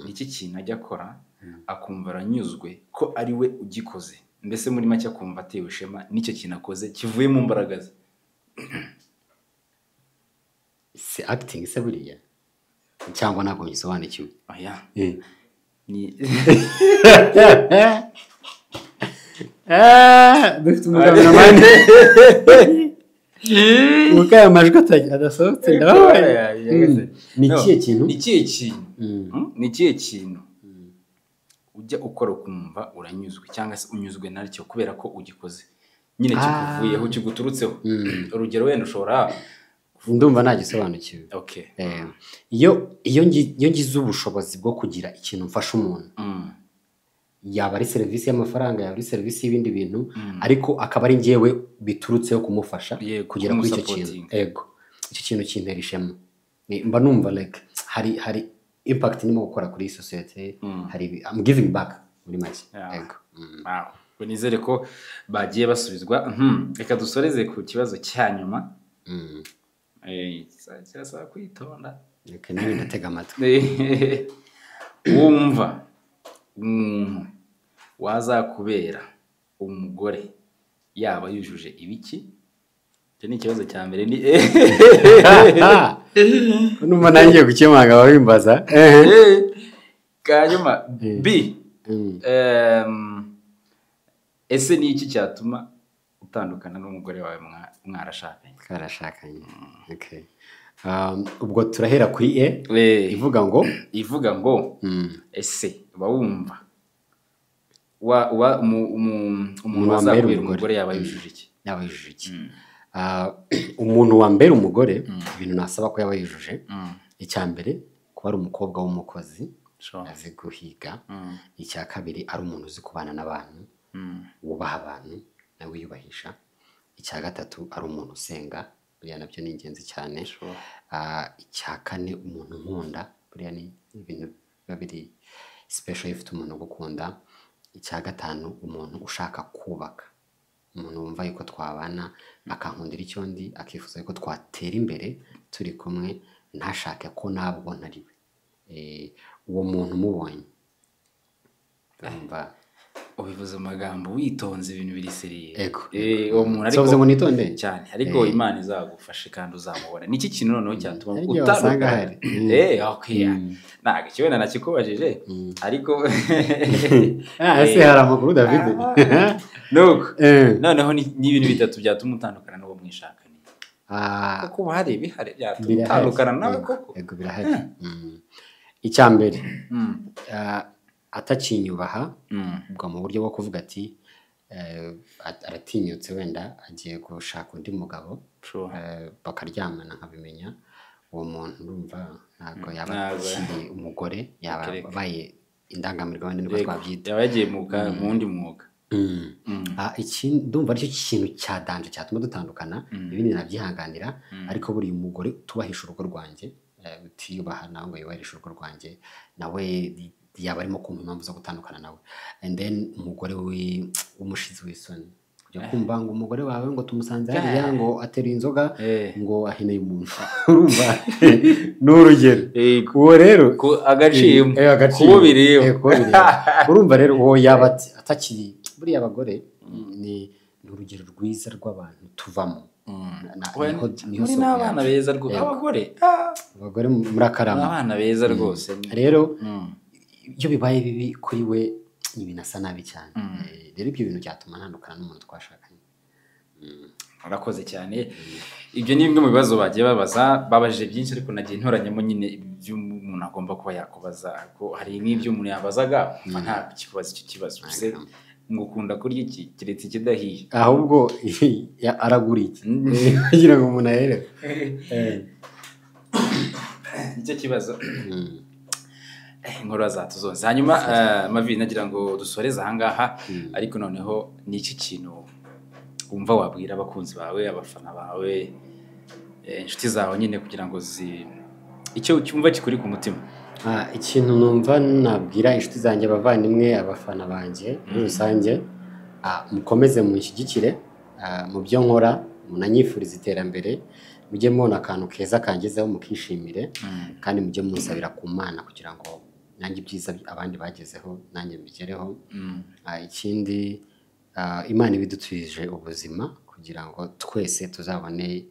niki kintu ajya akora akumva aranyuzwe ko ari we ugikoze mbese muri make akumva atewe ishema n'icyo kintu akoze kivuye mu mbaraga ze si acting se buriya cyangwa ntabwo bisobanukiwe oya dufite umugambi mukaya amajwi adasohotse ndababaye ni ikihe kintu ujya ukora ukumva uranyuzwe cyangwa se unyuzwe nacyo kubera ko ugikoze nyine kikuvuyeho kiguturutseho urugero wenda ushobora ndumva nagisobanukiwe okay iyo ngize ubushobozi bwo kugira ikintu mfasha umuntu yaba ari serivisi y'amafaranga yaba ari serivisi y'ibindi bintu ariko akaba ari njyewe biturutseho kumufasha kugira kuri icyo kintu icyo kintu kintera ishema mba numva like hari impact nimo gukora kuri society hari I'm giving back muri make wow nizere ko bagiye basubizwa reka dusoreze ku kibazo cyanyuma kirasaba kwitonda reka niba ndatega amatwi wumva umuntu wazakubera umugore yaba yujuje ibiki icyo ni ikibazo cya mbere ni numva nangiye gukemanga babimbaza kanyuma b ese ni iki cyatuma utandukana n'umugore wawe mwarashakanye okay ubwo turahera kuri ivuga ngo ese bawumva umuntu wazakubera umugore yaba yujuje iki umuntu wa mbere umugore ibintu nasaba ko yaba yujuje icya mbere kuba ari umukobwa w'umukozi azi guhiga icya kabiri ari umuntu uzi kubana n'abantu wubaha abantu nawe wiyubahisha icya gatatu ari umuntu usenga buriya nabyo ni ingenzi cyane. Icya kane umuntu nkunda buriya ni ibintu biba biri special iyo ufite umuntu ugukunda. Icya gatanu umuntu ushaka kubaka, umuntu wumva yuko twabana akankundira icyo ndi akifuza yuko twatera imbere turi kumwe ntashake ko nabwo ntari we. Uwo muntu umubonye urumva ubivuze mu magambo witonze ibintu biri seriye. Uwo muntu ariko ngo nitonde cyane ariko Imana izagufashe kandi uzamubona. Niki kintu noneho cyatuma utandukana. Okay. Ntago kibona nakikubajije ariko ese hari amakuru David. Nuko noneho ni ibintu bitatu byatuma utandukana n'uwo mwishakanye. Kuko hari bihari byatuma utandukana nawe koko. Yego birahari. Icya mbere atakinyubaha ubwo mu buryo bwo kuvuga ati aratinyutse wenda agiye gushaka undi mugabo bakaryamana nkabimenya, uwo muntu urumva ntabwo yaba akiri umugore, yaba abaye indangamirwa nibwo twabyita, yaba yagiye mu wundi mwuga. Ndumva aricyo kintu cya danje cyatuma dutandukana. Ibindi nabyihanganira ariko buriya umugore tubahisha urugo rwanjye utiyubaha nawe ngo yubahishe urugo rwanjye nawe yaba arimo kumva impamvu zo gutandukana nawe. And then umugore w'umushizi w'isoni kujya kumva ngo umugore wawe ngo tumusanze hariya ngo ateruye inzoga ngo aheneye umuntu urumva ni urugero. Uwo rero agaciyemo kubo bireba urumva rero uwo yaba atakiri buriya abagore ni urugero rwiza rw'abantu tuvamo. Muri n'abana beza rwose abagore murakarama, abana beza rwose. Rero iyo bibaye bibi kuri we binasa nabi cyane. Rero ibyo bintu byatuma ntandukana n'umuntu twashakanye. Urakoze cyane. Ibyo ni bimwe mu bibazo bagiye babajije byinshi ariko nagiye ntoranyamo nyine ibyo umuntu agomba kuba yakubaza. Ariko hari n'ibyo umuntu yabazaga nta kikubaza icyo kibazo ngo ukunda kurya iki kiretse kidahiye ahubwo aragura iki kugira ngo umuntu ahere icyo kibazo. Inkuru zatuzonze hanyuma Mavi nagira ngo dusoreze ahangaha ariko noneho ni iki kintu wumva wabwira abakunzi bawe, abafana bawe, inshuti zawe nyine kugira ngo icyo cyumva kikuri ku mutima? Ikintu numva nabwira inshuti zanjye, abavandimwe, abafana banjye muri rusange, mukomeze munshyigikire mu byo nkora, munanyifuriza iterambere, mujye mubona akantu keza kangezeho mukishimire kandi mujye musabira ku Mana kugira ngo nanjye ibyiza abandi bagezeho nanjye mbigereho. Ikindi Imana ibidutwije ubuzima kugira ngo twese tuzabone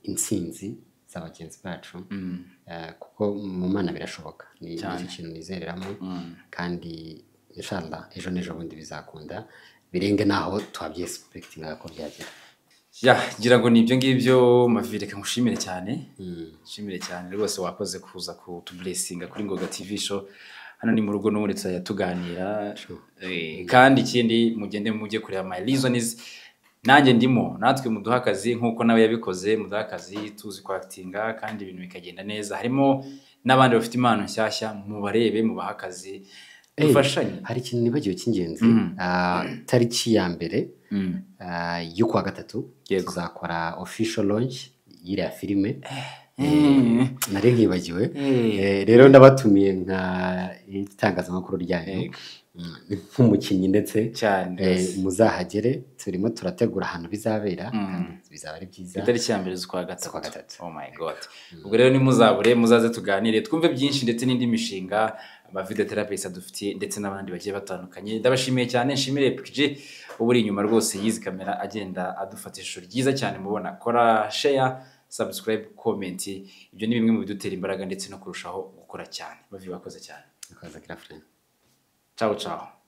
intsinzi z'abagenzi bacu kuko mu Mana birashoboka. Ni ikintu nizereramo kandi inshallah ejo n'ejo bundi bizakunda birenge naho twabyexpectinga ko byagera. Gira ngo nibyo ngibyo Mavi, reka nkushimire cyane. Nshimire cyane rwose wakoze kuza kutublessinga kuri Ngoga TV show. Hano ni mu rugo n'ubundi tuganira kandi ikindi mugende mujye kureba My Reasons. Nanjye ndimo, natwe muduha akazi nkuko nawe yabikoze, muduha akazi tuzi kwactinga kandi ibintu bikagenda neza. Harimo n'abandi bafite impano nshyashya, mubarebe mubaha akazi dufashanye. Hari ikintu nibagiwe cy'ingenzi, tariki ya mbere y'ukwa gatatu tuzakora official launch y'iriya filime. Nari nkibagiwe rero ndabatumiye nka itangazamakuru ryanyu nk'umukinnyi ndetse muzahagere. Turimo turategura ahantu bizabera kandi bizaba ari byiza. Itariki ya mbere z'ukwa gatatu. Oh my god. Ubwo rero nimuzabure muzaze tuganire twumve byinshi ndetse n'indi mishinga Video Therapist adufitiye ndetse n'abandi bagiye batandukanye. Ndabashimiye cyane, nshimire PG uburi inyuma rwose yizi kamera agenda adufatisha ishusho ryiza cyane mubona. Kora share, subscribe, comment. Ibyo ni bimwe mu bidutera imbaraga ndetse no kurushaho gukora cyane. Mavi wakoze cyane. Akaza gira friend. Ciao ciao.